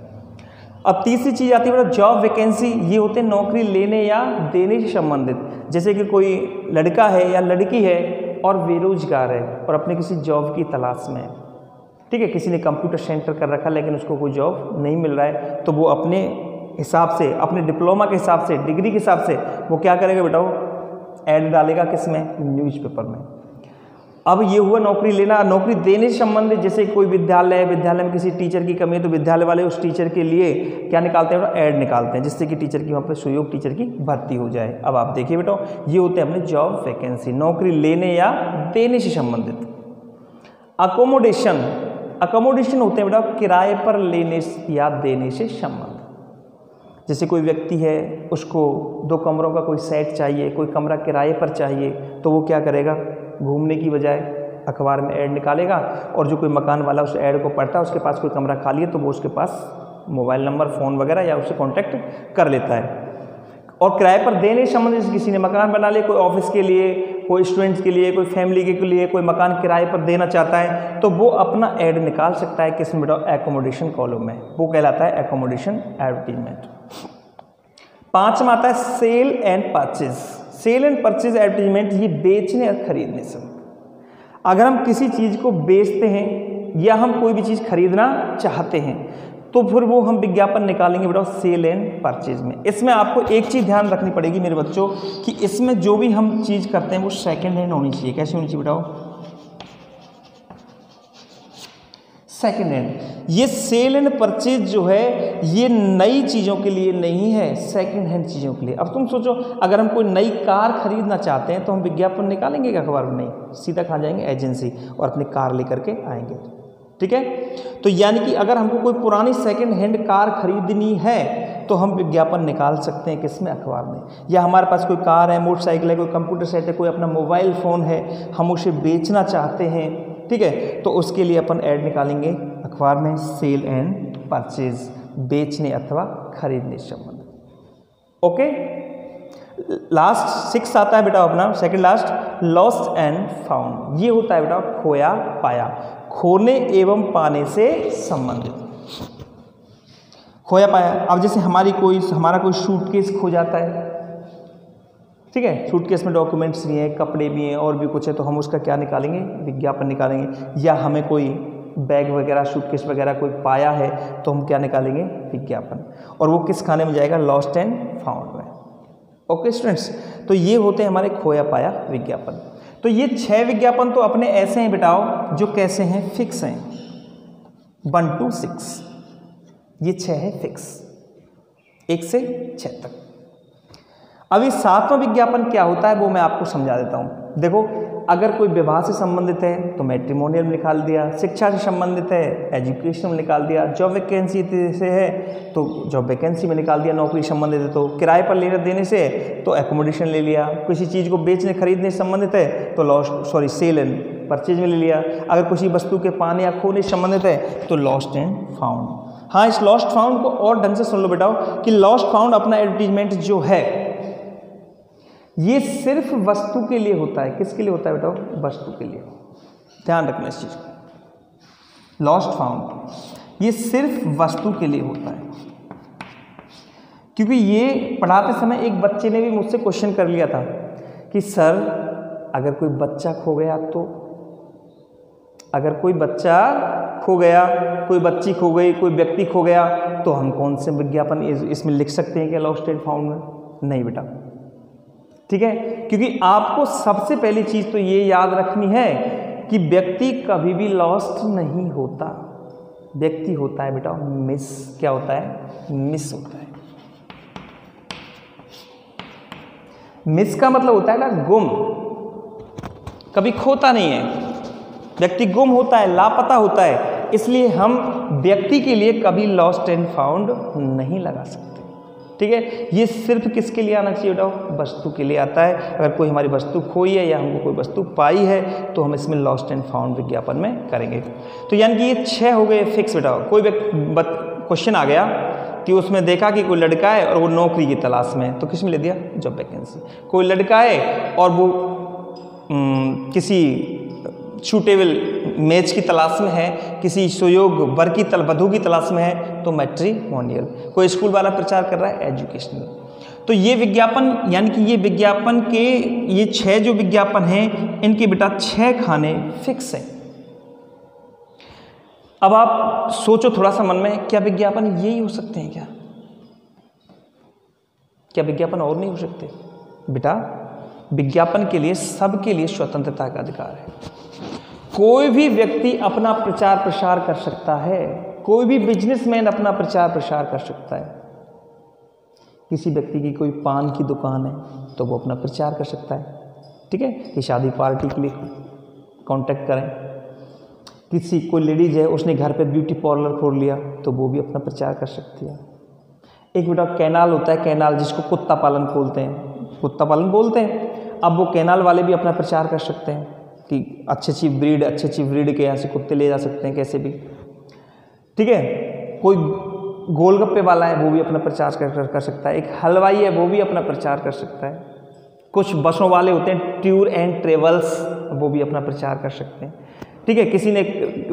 अब तीसरी चीज़ आती है बेटा जॉब वैकेंसी। ये होते हैं नौकरी लेने या देने से संबंधित। जैसे कि कोई लड़का है या लड़की है और बेरोजगार है और अपने किसी जॉब की तलाश में है, ठीक है, किसी ने कंप्यूटर सेंटर कर रखा लेकिन उसको कोई जॉब नहीं मिल रहा है, तो वो अपने हिसाब से, अपने डिप्लोमा के हिसाब से, डिग्री के हिसाब से वो क्या करेगा बेटा, वो ऐड डालेगा किसमें, न्यूज़पेपर में। अब ये हुआ नौकरी लेना। नौकरी देने से संबंधित, जैसे कोई विद्यालय है, विद्यालय में किसी टीचर की कमी है तो विद्यालय वाले उस टीचर के लिए क्या निकालते हैं, ऐड निकालते हैं, जिससे कि टीचर की वहाँ पे सुयोग टीचर की भर्ती हो जाए। अब आप देखिए बेटा, ये होते हैं अपने जॉब वैकेंसी, नौकरी लेने या देने से संबंधित। अकोमोडेशन, अकोमोडेशन होते हैं बेटा किराए पर लेने या देने से संबंधित। जैसे कोई व्यक्ति है, उसको 2 कमरों का कोई सेट चाहिए, कोई कमरा किराए पर चाहिए, तो वो क्या करेगा, घूमने की बजाय अखबार में ऐड निकालेगा और जो कोई मकान वाला उस ऐड को पढ़ता है, उसके पास कोई कमरा खाली है तो वो उसके पास मोबाइल नंबर, फ़ोन वगैरह या उससे कांटेक्ट कर लेता है। और किराए पर देने से संबंधित किसी ने मकान बना लिया, कोई ऑफिस के लिए, कोई स्टूडेंट्स के लिए, कोई फैमिली के लिए कोई मकान किराए पर देना चाहता है तो वो अपना ऐड निकाल सकता है किसमें बेटा, एकोमोडेशन कॉलम में। वो कहलाता है एकोमोडेशन एडवर्टीजमेंट। 5वां आता है sale and purchase. Sale and purchase advertisement, ये बेचने और खरीदने से। अगर हम किसी चीज़ को बेचते हैं या हम कोई भी चीज़ खरीदना चाहते हैं तो फिर वो हम विज्ञापन निकालेंगे बेटा सेल एंड परचेज में। इसमें आपको एक चीज़ ध्यान रखनी पड़ेगी मेरे बच्चों कि इसमें जो भी हम चीज़ करते हैं वो सेकेंड हैंड होनी चाहिए। कैसी होनी चाहिए बेटा? Second hand. ये सेल एंड परचेज जो है ये नई चीज़ों के लिए नहीं है, सेकेंड हैंड चीज़ों के लिए। अब तुम सोचो अगर हम कोई नई कार खरीदना चाहते हैं तो हम विज्ञापन निकालेंगे क्या अखबार में? नहीं, सीधा कहाँ जाएंगे? एजेंसी, और अपनी कार लेकर के आएंगे। ठीक है, तो यानी कि अगर हमको कोई पुरानी सेकेंड हैंड कार खरीदनी है तो हम विज्ञापन निकाल सकते हैं किसमें? अखबार में। या हमारे पास कोई कार है, मोटरसाइकिल है, कोई कंप्यूटर सेट है, कोई अपना मोबाइल फ़ोन है, हम उसे बेचना चाहते हैं, ठीक है, तो उसके लिए अपन ऐड निकालेंगे अखबार में सेल एंड परचेज, बेचने अथवा खरीदने से संबंधित। ओके, लास्ट 6 आता है बेटा अपना second last, lost and found. ये होता है बेटा खोया पाया, खोने एवं पाने से संबंधित। खोया पाया, अब जैसे हमारा कोई सूटकेस खो जाता है, ठीक है, सूटकेस में डॉक्यूमेंट्स भी हैं, कपड़े भी हैं और भी कुछ है, तो हम उसका क्या निकालेंगे? विज्ञापन निकालेंगे। या हमें कोई बैग वगैरह, सूटकेस वगैरह कोई पाया है तो हम क्या निकालेंगे? विज्ञापन। और वो किस खाने में जाएगा? लॉस्ट एंड फाउंड में। ओके स्टूडेंट्स, तो ये होते हैं हमारे खोया पाया विज्ञापन। तो ये 6 विज्ञापन तो अपने ऐसे हैं बेटाओ जो कैसे हैं? फिक्स हैं, 1 to 6। ये 6 है फिक्स, 1 से 6 तक। अभी 7वां विज्ञापन क्या होता है वो मैं आपको समझा देता हूँ। देखो, अगर कोई विवाह से संबंधित है तो मैट्रिमोनियल में निकाल दिया, शिक्षा से संबंधित है एजुकेशन में निकाल दिया, जॉब वैकेंसी से है तो जॉब वैकेंसी में निकाल दिया, नौकरी संबंधित है तो किराए पर लेकर देने से तो एकोमोडेशन ले लिया, किसी चीज़ को बेचने खरीदने से संबंधित है तो सेल एंड परचेज में ले लिया, अगर किसी वस्तु के पाने या खोने से संबंधित है तो लॉस्ट एंड फाउंड। हाँ, इस लॉस्ट फाउंड को और ढंग से सुन लो बेटा कि लॉस्ट फाउंड अपना एडवर्टीजमेंट जो है ये सिर्फ वस्तु के लिए होता है। किसके लिए होता है बेटा? वस्तु के लिए। ध्यान रखना इस चीज को, लॉस्ट फाउंड ये सिर्फ वस्तु के लिए होता है। क्योंकि ये पढ़ाते समय एक बच्चे ने भी मुझसे क्वेश्चन कर लिया था कि सर अगर कोई बच्चा खो गया तो, अगर कोई बच्चा खो गया, कोई बच्ची खो गई, कोई व्यक्ति खो गया तो हम कौन से विज्ञापन इसमें लिख सकते हैं क्या लॉस्ट एंड फाउंड में? नहीं बेटा, ठीक है, क्योंकि आपको सबसे पहली चीज तो ये याद रखनी है कि व्यक्ति कभी भी लॉस्ट नहीं होता, व्यक्ति होता है बेटा मिस। क्या होता है? मिस होता है। मिस का मतलब होता है ना गुम, कभी खोता नहीं है, व्यक्ति गुम होता है, लापता होता है। इसलिए हम व्यक्ति के लिए कभी लॉस्ट एंड फाउंड नहीं लगा सकते, ठीक है। ये सिर्फ किसके लिए आना चाहिए बेटा? वस्तु के लिए आता है। अगर कोई हमारी वस्तु खोई है या हमको कोई वस्तु पाई है तो हम इसमें लॉस्ट एंड फाउंड विज्ञापन में करेंगे। तो यानी कि ये 6 हो गए फिक्स बेटा। कोई क्वेश्चन आ गया कि उसमें देखा कि कोई लड़का है और वो नौकरी की तलाश में है तो किस में ले दिया? Job vacancy. कोई लड़का है और वो किसी सूटेबल मैच की तलाश में है, किसी सुयोग वर की वधु की तलाश में है तो मैट्रिमोनियल। कोई स्कूल वाला प्रचार कर रहा है एजुकेशनल। तो ये विज्ञापन यानी कि ये विज्ञापन के ये 6 जो विज्ञापन हैं इनके बेटा 6 खाने फिक्स हैं। अब आप सोचो थोड़ा सा मन में, क्या विज्ञापन यही हो सकते हैं? क्या विज्ञापन और नहीं हो सकते? बेटा विज्ञापन के लिए सबके लिए स्वतंत्रता का अधिकार है। कोई भी व्यक्ति अपना प्रचार प्रसार कर सकता है, कोई भी बिजनेसमैन अपना प्रचार प्रसार कर सकता है। किसी व्यक्ति की कोई पान की दुकान है तो वो अपना प्रचार कर सकता है, ठीक है, कि शादी पार्टी के लिए कांटेक्ट करें। किसी कोई लेडीज है उसने घर पे ब्यूटी पार्लर खोल लिया तो वो भी अपना प्रचार कर सकती है। एक बेटा कैनाल होता है, कैनाल जिसको कुत्ता पालन बोलते हैं, अब वो कैनाल वाले भी अपना प्रचार कर सकते हैं कि अच्छी ब्रीड के यहाँ से कुत्ते ले जा सकते हैं कैसे भी, ठीक है। कोई गोलगप्पे वाला है वो भी अपना प्रचार कर सकता है। एक हलवाई है वो भी अपना प्रचार कर सकता है। कुछ बसों वाले होते हैं टूर एंड ट्रेवल्स, वो भी अपना प्रचार कर सकते हैं, ठीक है। किसी ने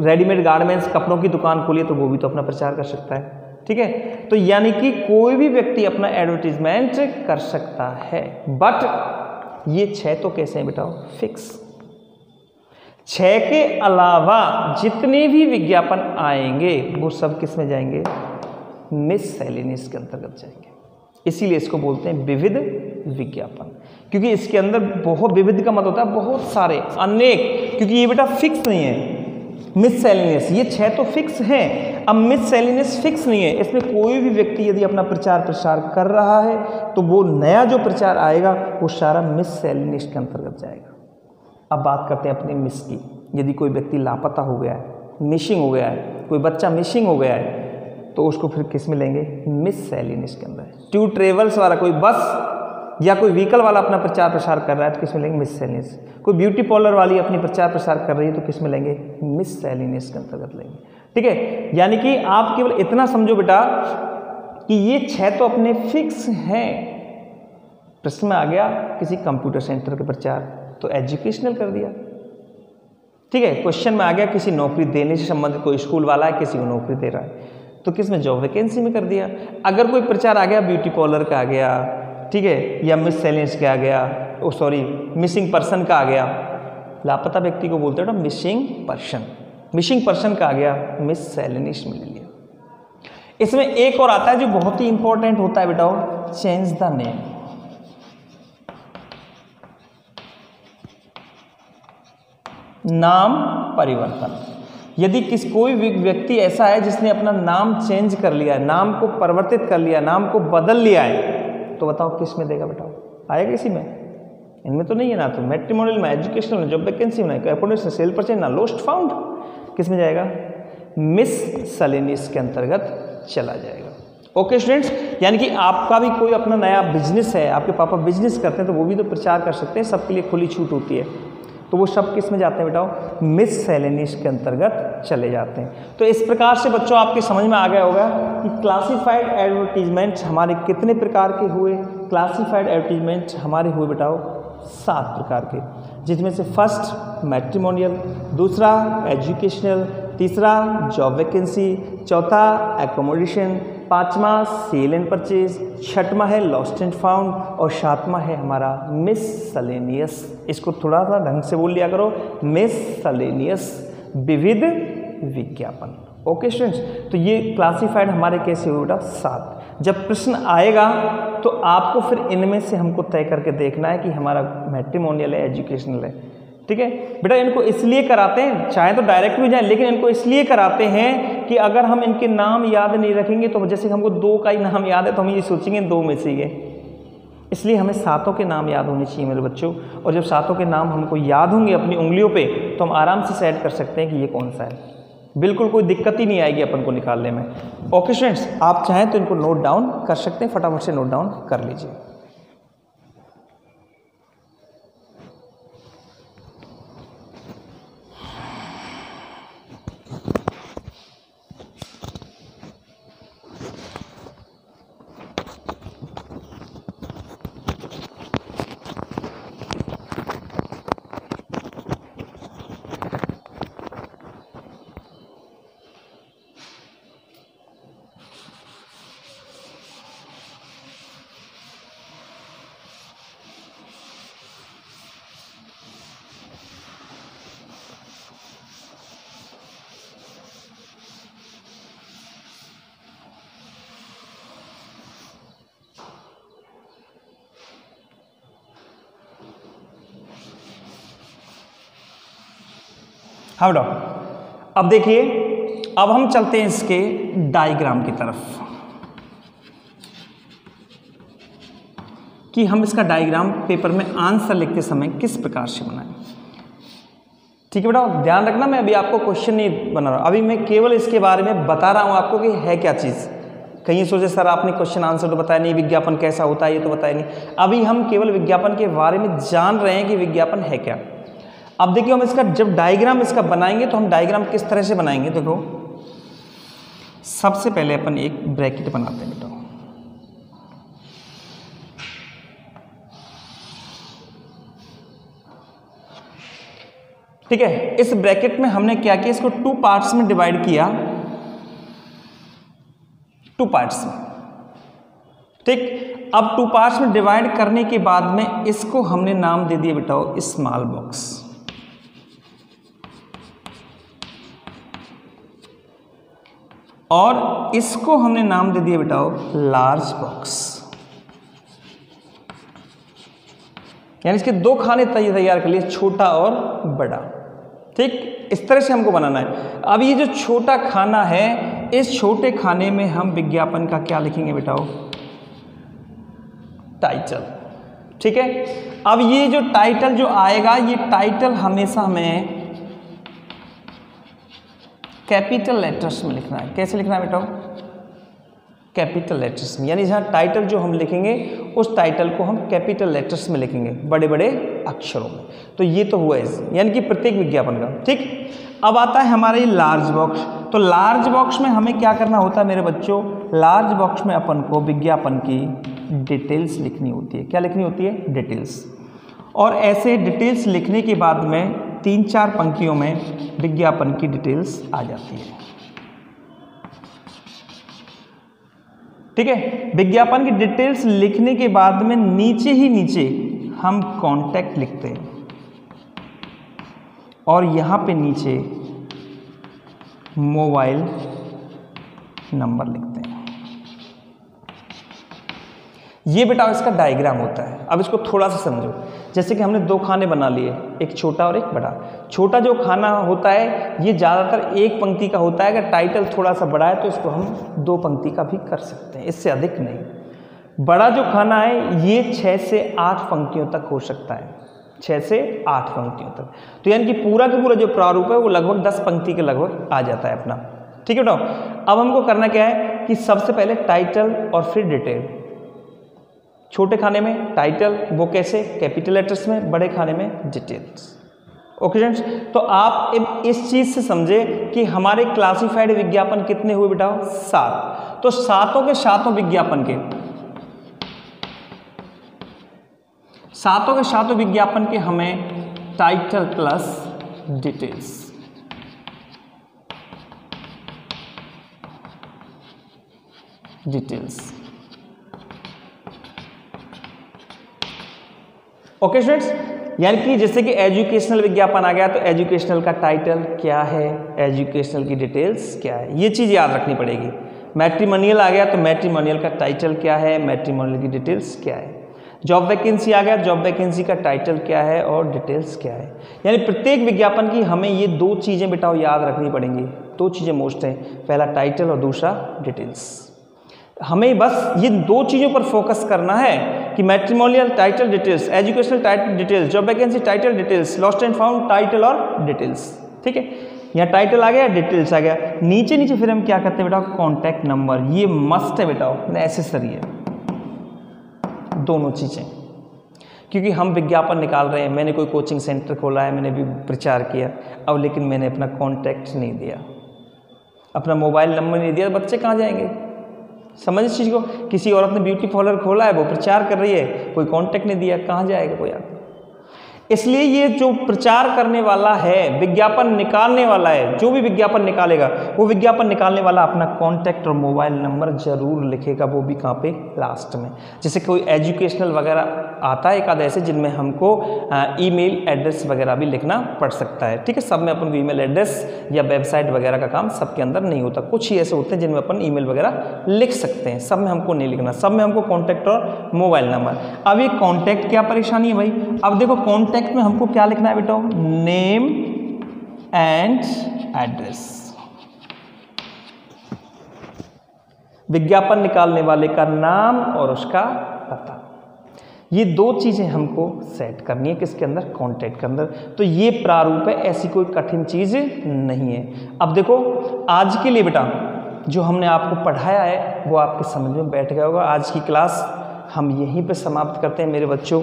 रेडीमेड गारमेंट्स कपड़ों की दुकान खोली है तो वो भी तो अपना प्रचार कर सकता है, ठीक है। तो यानी कि कोई भी व्यक्ति अपना एडवर्टीजमेंट कर सकता है। बट ये 6 तो कैसे हैं बेटा? फिक्स। 6 के अलावा जितने भी विज्ञापन आएंगे वो सब किस में जाएंगे? मिससेलेनियस के अंतर्गत जाएंगे। इसीलिए इसको बोलते हैं विविध विज्ञापन, क्योंकि इसके अंदर बहुत विविध का मतलब होता है बहुत सारे, अनेक, क्योंकि ये बेटा फिक्स नहीं है। मिससेलेनियस ये 6 तो फिक्स हैं, अब मिससेलेनियस फिक्स नहीं है। इसमें कोई भी व्यक्ति यदि अपना प्रचार प्रसार कर रहा है तो वो नया जो प्रचार आएगा वो सारा मिससेलेनियस के अंतर्गत जाएगा। अब बात करते हैं अपने मिस की। यदि कोई व्यक्ति लापता हो गया है, मिसिंग हो गया है, कोई बच्चा मिसिंग हो गया है, तो उसको फिर किस में लेंगे? मिससेलेनियस के अंदर। टू ट्रेवल्स वाला कोई बस या कोई व्हीकल वाला अपना प्रचार प्रसार कर रहा है तो किस में लेंगे? मिससेलेनियस। कोई ब्यूटी पार्लर वाली अपनी प्रचार प्रसार कर रही है तो किस में लेंगे? मिससेलेनियस के अंतर्गत लेंगे। ठीक है, यानी कि आप केवल इतना समझो बेटा कि ये 6 तो अपने फिक्स हैं। प्रश्न में आ गया किसी कंप्यूटर सेंटर के प्रचार, तो एजुकेशनल कर दिया। ठीक है, क्वेश्चन में आ गया किसी नौकरी देने से संबंधित, कोई स्कूल वाला है किसी को नौकरी दे रहा है, तो किस में? जॉब वैकेंसी में कर दिया। अगर कोई प्रचार आ गया ब्यूटी पार्लर का आ गया, ठीक है, या मिससेलेनियस का आ गया, मिसिंग पर्सन का आ गया, लापता व्यक्ति को बोलते हैं ना मिसिंग पर्सन, मिसिंग पर्सन का आ गया, मिससेलेनियस में ले लिया। इसमें एक और आता है जो बहुत ही इंपॉर्टेंट होता है बेटा, चेंज द नेम। नाम परिवर्तन। यदि कोई व्यक्ति ऐसा है जिसने अपना नाम चेंज कर लिया है, नाम को परिवर्तित कर लिया, नाम को बदल लिया है, तो बताओ किस में देगा? बताओ, आएगा इसी में? इनमें तो नहीं है ना। तो मैट्रिमोनियल में, एजुकेशनल में, जॉब वैकेंसी में, अपॉर्चुनिटी, सेल परचेज ना, लोस्ट फाउंड, किस में जाएगा? मिससेलेनियस के अंतर्गत चला जाएगा। ओके स्टूडेंट्स, यानी कि आपका भी कोई अपना नया बिजनेस है, आपके पापा बिजनेस करते हैं तो वो भी तो प्रचार कर सकते हैं, सबके लिए खुली छूट होती है, तो वो सब किस में जाते हैं बेटाओ? मिससेलेनियस के अंतर्गत चले जाते हैं। तो इस प्रकार से बच्चों आपके समझ में आ गया होगा कि क्लासिफाइड एडवर्टीजमेंट हमारे कितने प्रकार के हुए। क्लासिफाइड एडवर्टीजमेंट हमारे हुए बेटाओ 7 प्रकार के, जिसमें से फर्स्ट मैट्रिमोनियल, दूसरा एजुकेशनल, तीसरा जॉब वैकेंसी, चौथा एकोमोडेशन, पांचवा सेल एंड परचेज, छठवां है लॉस्ट एंड फाउंड और सातवां है हमारा मिससेलेनियस। इसको थोड़ा सा ढंग से बोल लिया करो, मिससेलेनियस, विविध विज्ञापन। ओके स्टूडेंट्स, तो ये क्लासिफाइड हमारे कैसे हुए बेटा? 7। जब प्रश्न आएगा तो आपको फिर इनमें से हमको तय करके देखना है कि हमारा मैट्रिमोनियल है, एजुकेशनल है। ठीक है बेटा, इनको इसलिए कराते हैं, चाहे तो डायरेक्ट भी जाए, लेकिन इनको इसलिए कराते हैं कि अगर हम इनके नाम याद नहीं रखेंगे तो जैसे हमको 2 का ही नाम याद है तो हम ये सोचेंगे 2 में से ही, इसलिए हमें 7 के नाम याद होने चाहिए मेरे बच्चों। और जब 7 के नाम हमको याद होंगे अपनी उंगलियों पे तो हम आराम से सेट कर सकते हैं कि ये कौन सा है, बिल्कुल कोई दिक्कत ही नहीं आएगी अपन को निकालने में। ओके स्टूडेंट्स, आप चाहें तो इनको नोट डाउन कर सकते हैं, फटाफट से नोट डाउन कर लीजिए। हाँ बेटा, अब देखिए, अब हम चलते हैं इसके डायग्राम की तरफ कि हम इसका डायग्राम पेपर में आंसर लिखते समय किस प्रकार से बनाएं। ठीक है बेटा, ध्यान रखना, मैं अभी आपको क्वेश्चन नहीं बना रहा, अभी मैं केवल इसके बारे में बता रहा हूँ आपको कि है क्या चीज़। कहीं सोचे सर आपने क्वेश्चन आंसर तो बताया नहीं, विज्ञापन कैसा होता है ये तो बताया नहीं। अभी हम केवल विज्ञापन के बारे में जान रहे हैं कि विज्ञापन है क्या। अब देखिए, हम इसका जब डायग्राम इसका बनाएंगे तो हम डायग्राम किस तरह से बनाएंगे। देखो, सबसे पहले अपन एक ब्रैकेट बनाते हैं बेटा, ठीक है। इस ब्रैकेट में हमने क्या किया, इसको 2 पार्ट्स में डिवाइड किया, 2 पार्ट्स में, ठीक। अब 2 पार्ट्स में डिवाइड करने के बाद में इसको हमने नाम दे दिया बेटा स्मॉल बॉक्स। और इसको हमने नाम दे दिया बेटा लार्ज बॉक्स, यानी इसके दो खाने तैयार कर लिए, छोटा और बड़ा। ठीक, इस तरह से हमको बनाना है। अब ये जो छोटा खाना है, इस छोटे खाने में हम विज्ञापन का क्या लिखेंगे बेटा? टाइटल। ठीक है, अब ये जो टाइटल जो आएगा, ये टाइटल हमेशा हमें कैपिटल लेटर्स में लिखना है। कैसे लिखना है बेटा? कैपिटल लेटर्स में, यानी जहाँ टाइटल जो हम लिखेंगे उस टाइटल को हम कैपिटल लेटर्स में लिखेंगे, बड़े बड़े अक्षरों में। तो ये तो हुआ है, यानी कि प्रत्येक विज्ञापन का। ठीक, अब आता है हमारा ये लार्ज बॉक्स। तो लार्ज बॉक्स में हमें क्या करना होता है मेरे बच्चों? लार्ज बॉक्स में अपन को विज्ञापन की डिटेल्स लिखनी होती है। क्या लिखनी होती है? डिटेल्स। और ऐसे डिटेल्स लिखने के बाद में 3-4 पंक्तियों में विज्ञापन की डिटेल्स आ जाती है। ठीक है, विज्ञापन की डिटेल्स लिखने के बाद में नीचे ही नीचे हम कॉन्टैक्ट लिखते हैं और यहाँ पे नीचे मोबाइल नंबर लिखते हैं। ये बेटा इसका डायग्राम होता है। अब इसको थोड़ा सा समझो। जैसे कि हमने 2 खाने बना लिए, एक छोटा और एक बड़ा। छोटा जो खाना होता है ये ज़्यादातर एक पंक्ति का होता है। अगर टाइटल थोड़ा सा बड़ा है तो इसको हम 2 पंक्ति का भी कर सकते हैं, इससे अधिक नहीं। बड़ा जो खाना है ये 6 से 8 पंक्तियों तक हो सकता है, 6 से 8 पंक्तियों तक। तो यानी कि पूरा का पूरा जो प्रारूप है वो लगभग 10 पंक्ति के लगभग आ जाता है अपना। ठीक है बेटा, अब हमको करना क्या है कि सबसे पहले टाइटल और फिर डिटेल। छोटे खाने में टाइटल, वो कैसे? कैपिटल लेटर्स में। बड़े खाने में डिटेल्स। ओके फ्रेंड्स, तो आप इस चीज से समझे कि हमारे क्लासिफाइड विज्ञापन कितने हुए बेटा? 7। तो 7 के 7 विज्ञापन के 7 विज्ञापन के हमें title plus details, okay students, यानी कि जैसे कि एजुकेशनल विज्ञापन आ गया तो एजुकेशनल का टाइटल क्या है, एजुकेशनल की डिटेल्स क्या है, ये चीज़ याद रखनी पड़ेगी। मैट्रिमोनियल आ गया तो मैट्रिमोनियल का टाइटल क्या है, मैट्रिमोनियल की डिटेल्स क्या है। जॉब वैकेंसी आ गया, जॉब वैकेंसी का टाइटल क्या है और डिटेल्स क्या है। यानी प्रत्येक विज्ञापन की हमें ये 2 चीज़ें बेटा याद रखनी पड़ेंगी। 2 चीज़ें मोस्ट हैं, पहला टाइटल और दूसरा डिटेल्स। हमें बस ये 2 चीज़ों पर फोकस करना है कि matrimonial title details, educational title details, job vacancy title details, lost and found title और डिटेल्स। ठीक है, यहाँ टाइटल आ गया, डिटेल्स आ गया। नीचे नीचे फिर हम क्या करते हैं बेटा? कॉन्टैक्ट नंबर, ये मस्ट है बेटा, नेसेसरी है दोनों चीज़ें, क्योंकि हम विज्ञापन निकाल रहे हैं। मैंने कोई कोचिंग सेंटर खोला है, मैंने भी प्रचार किया, अब लेकिन मैंने अपना कॉन्टैक्ट नहीं दिया, अपना मोबाइल नंबर नहीं दिया, बच्चे कहाँ जाएंगे? समझ इस चीज़ को। किसी औरत ने ब्यूटी पार्लर खोला है, वो प्रचार कर रही है, कोई कांटेक्ट नहीं दिया, कहाँ जाएगा कोई आदमी? इसलिए ये जो प्रचार करने वाला है, विज्ञापन निकालने वाला है, जो भी विज्ञापन निकालेगा वो विज्ञापन निकालने वाला अपना कांटेक्ट और मोबाइल नंबर जरूर लिखेगा, वो भी कहाँ पे? लास्ट में। जैसे कोई एजुकेशनल वगैरह आता है एक आध ऐसे जिनमें हमको ईमेल एड्रेस वगैरह भी लिखना पड़ सकता है। ठीक है, सब में अपन को ईमेल एड्रेस या वेबसाइट वगैरह का काम सबके अंदर नहीं होता, कुछ ही ऐसे होते हैं जिनमें अपन ईमेल वगैरह लिख सकते हैं, सब में हमको नहीं लिखना, सब में हमको कॉन्टैक्ट और मोबाइल नंबर। अब ये कॉन्टैक्ट क्या परेशानी है भाई? अब देखो कॉन्टैक्ट में हमको क्या लिखना है बेटा? Name and address. विज्ञापन निकालने वाले का नाम और उसका पता, ये 2 चीजें हमको सेट करनी है किसके अंदर? कॉन्टैक्ट के अंदर। तो ये प्रारूप है, ऐसी कोई कठिन चीज नहीं है। अब देखो आज के लिए बेटा जो हमने आपको पढ़ाया है वो आपके समझ में बैठ गया होगा। आज की क्लास हम यहीं पे समाप्त करते हैं मेरे बच्चों।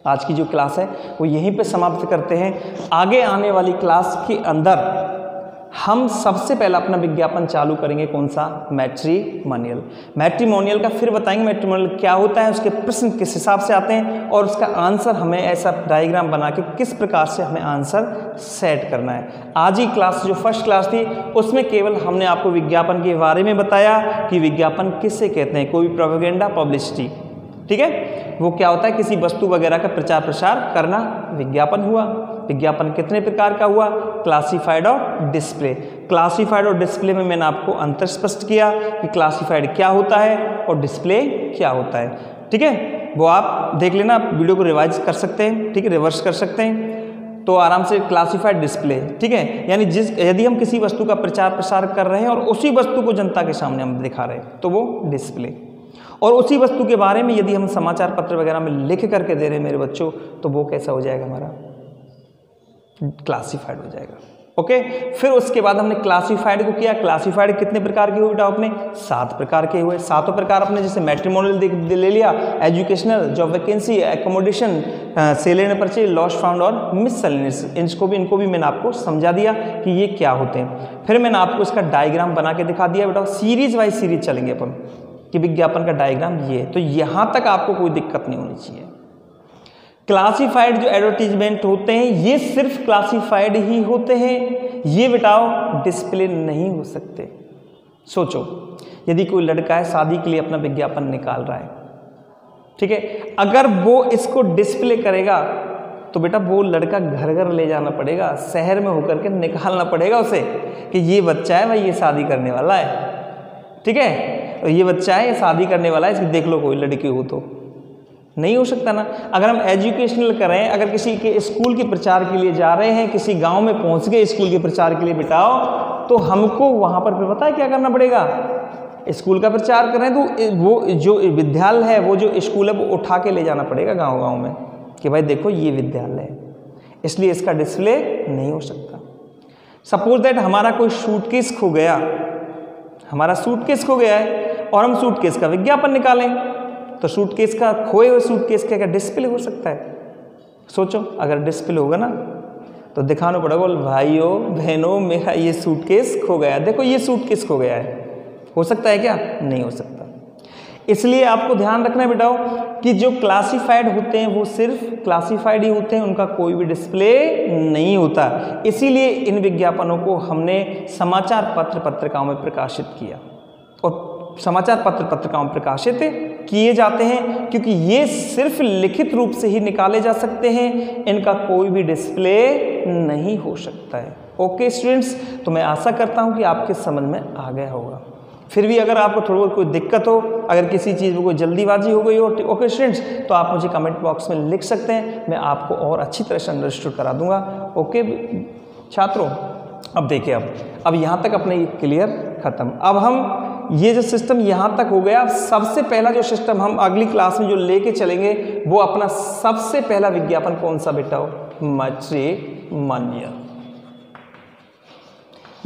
आज की जो क्लास है वो यहीं पे समाप्त करते हैं। आगे आने वाली क्लास के अंदर हम सबसे पहला अपना विज्ञापन चालू करेंगे, कौन सा? मैट्रिमोनियल। मैट्रिमोनियल का फिर बताएंगे मैट्रिमोनियल क्या होता है, उसके प्रश्न किस हिसाब से आते हैं और उसका आंसर हमें ऐसा डायग्राम बना के किस प्रकार से हमें आंसर सेट करना है। आज ही क्लास जो फर्स्ट क्लास थी उसमें केवल हमने आपको विज्ञापन के बारे में बताया कि विज्ञापन किससे कहते हैं, कोई प्रोपेगेंडा पब्लिसिटी। ठीक है, वो क्या होता है? किसी वस्तु वगैरह का प्रचार प्रसार करना विज्ञापन हुआ। विज्ञापन कितने प्रकार का हुआ? क्लासिफाइड और डिस्प्ले। क्लासिफाइड और डिस्प्ले में मैंने आपको अंतर स्पष्ट किया कि क्लासिफाइड क्या होता है और डिस्प्ले क्या होता है। ठीक है, वो आप देख लेना, आप वीडियो को रिवाइज कर सकते हैं। ठीक है, रिवर्स कर सकते हैं तो आराम से। क्लासिफाइड डिस्प्ले, ठीक है, यानी यदि हम किसी वस्तु का प्रचार प्रसार कर रहे हैं और उसी वस्तु को जनता के सामने हम दिखा रहे हैं तो वो डिस्प्ले। और उसी वस्तु के बारे में यदि हम समाचार पत्र वगैरह में लिख करके दे रहे हैं मेरे बच्चों, तो वो कैसा हो जाएगा, हमारा क्लासिफाइड हो जाएगा। ओके, फिर उसके बाद हमने क्लासिफाइड को किया। क्लासिफाइड कितने प्रकार के हुए बेटा अपने? 7 प्रकार के हुए। 7 प्रकार अपने जैसे मैट्रिमोनियल ले लिया, educational, job vacancy, accommodation, sale and purchase, lost found और मिससेलेनियस। इनको भी मैंने आपको समझा दिया कि ये क्या होते हैं। फिर मैंने आपको इसका डायग्राम बना के दिखा दिया बेटा। सीरीज वाइज सीरीज चलेंगे अपन कि विज्ञापन का डायग्राम ये, तो यहाँ तक आपको कोई दिक्कत नहीं होनी चाहिए। क्लासिफाइड जो एडवर्टीजमेंट होते हैं ये सिर्फ क्लासिफाइड ही होते हैं, ये बेटाओ डिस्प्ले नहीं हो सकते। सोचो, यदि कोई लड़का है शादी के लिए अपना विज्ञापन निकाल रहा है, ठीक है, अगर वो इसको डिस्प्ले करेगा तो बेटा वो लड़का घर घर ले जाना पड़ेगा, शहर में होकर के निकालना पड़ेगा उसे कि ये बच्चा है भाई, ये शादी करने वाला है। ठीक है, ये बच्चा है, ये शादी करने वाला है, इसकी देख लो कोई लड़की हो तो। नहीं हो सकता ना। अगर हम एजुकेशनल करें, अगर किसी के स्कूल के प्रचार के लिए जा रहे हैं, किसी गांव में पहुंच गए स्कूल के प्रचार के लिए बिठाओ, तो हमको वहां पर पता है क्या करना पड़ेगा? स्कूल का प्रचार कर रहे हैं तो वो जो विद्यालय है, वो जो स्कूल है, वो उठा के ले जाना पड़ेगा गाँव में कि भाई देखो ये विद्यालय है, इसलिए इसका डिस्प्ले नहीं हो सकता। सपोज दैट हमारा कोई सूटकेस खो गया, हमारा सूटकेस खो गया है और हम सूटकेस का विज्ञापन निकालें, तो सूटकेस का, खोए हुए सूटकेस का क्या डिस्प्ले हो सकता है? सोचो, अगर डिस्प्ले होगा ना तो दिखाना पड़ेगा, भाइयों बहनों मेरा ये सूटकेस खो गया, देखो ये सूटकेस खो गया है। हो सकता है क्या? नहीं हो सकता। इसलिए आपको ध्यान रखना है बेटाओ कि जो क्लासिफाइड होते हैं वो सिर्फ क्लासिफाइड ही होते हैं, उनका कोई भी डिस्प्ले नहीं होता। इसीलिए इन विज्ञापनों को हमने समाचार पत्र पत्रिकाओं में प्रकाशित किया, और समाचार पत्र पत्रिकाओं में प्रकाशित किए जाते हैं क्योंकि ये सिर्फ लिखित रूप से ही निकाले जा सकते हैं, इनका कोई भी डिस्प्ले नहीं हो सकता है। ओके स्टूडेंट्स, तो मैं आशा करता हूं कि आपके समझ में आ गया होगा। फिर भी अगर आपको थोड़ी बहुत कोई दिक्कत हो, अगर किसी चीज़ में कोई जल्दीबाजी हो गई हो, ओके स्टूडेंट्स, तो आप मुझे कमेंट बॉक्स में लिख सकते हैं, मैं आपको और अच्छी तरह से अंडरस्टूड करा दूंगा। ओके छात्रों, अब देखिए, अब यहाँ तक अपने क्लियर खत्म। अब हम ये जो सिस्टम यहाँ तक हो गया, सबसे पहला जो सिस्टम हम अगली क्लास में जो लेके चलेंगे वो अपना सबसे पहला विज्ञापन कौन सा बेटा हो? मैट्रिमोनियल।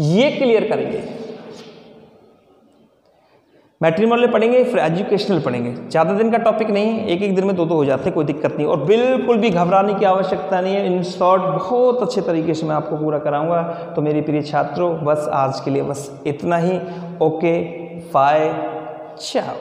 ये क्लियर करेंगे। मैट्रिमोनियल पढ़ेंगे, फिर एजुकेशनल पढ़ेंगे। ज़्यादा दिन का टॉपिक नहीं, एक दिन में 2 हो जाते हैं, कोई दिक्कत नहीं। और बिल्कुल भी घबराने की आवश्यकता नहीं है, इन शॉर्ट बहुत अच्छे तरीके से मैं आपको पूरा कराऊंगा। तो मेरे प्रिय छात्रों, बस आज के लिए बस इतना ही। ओके, बाय, चाओ।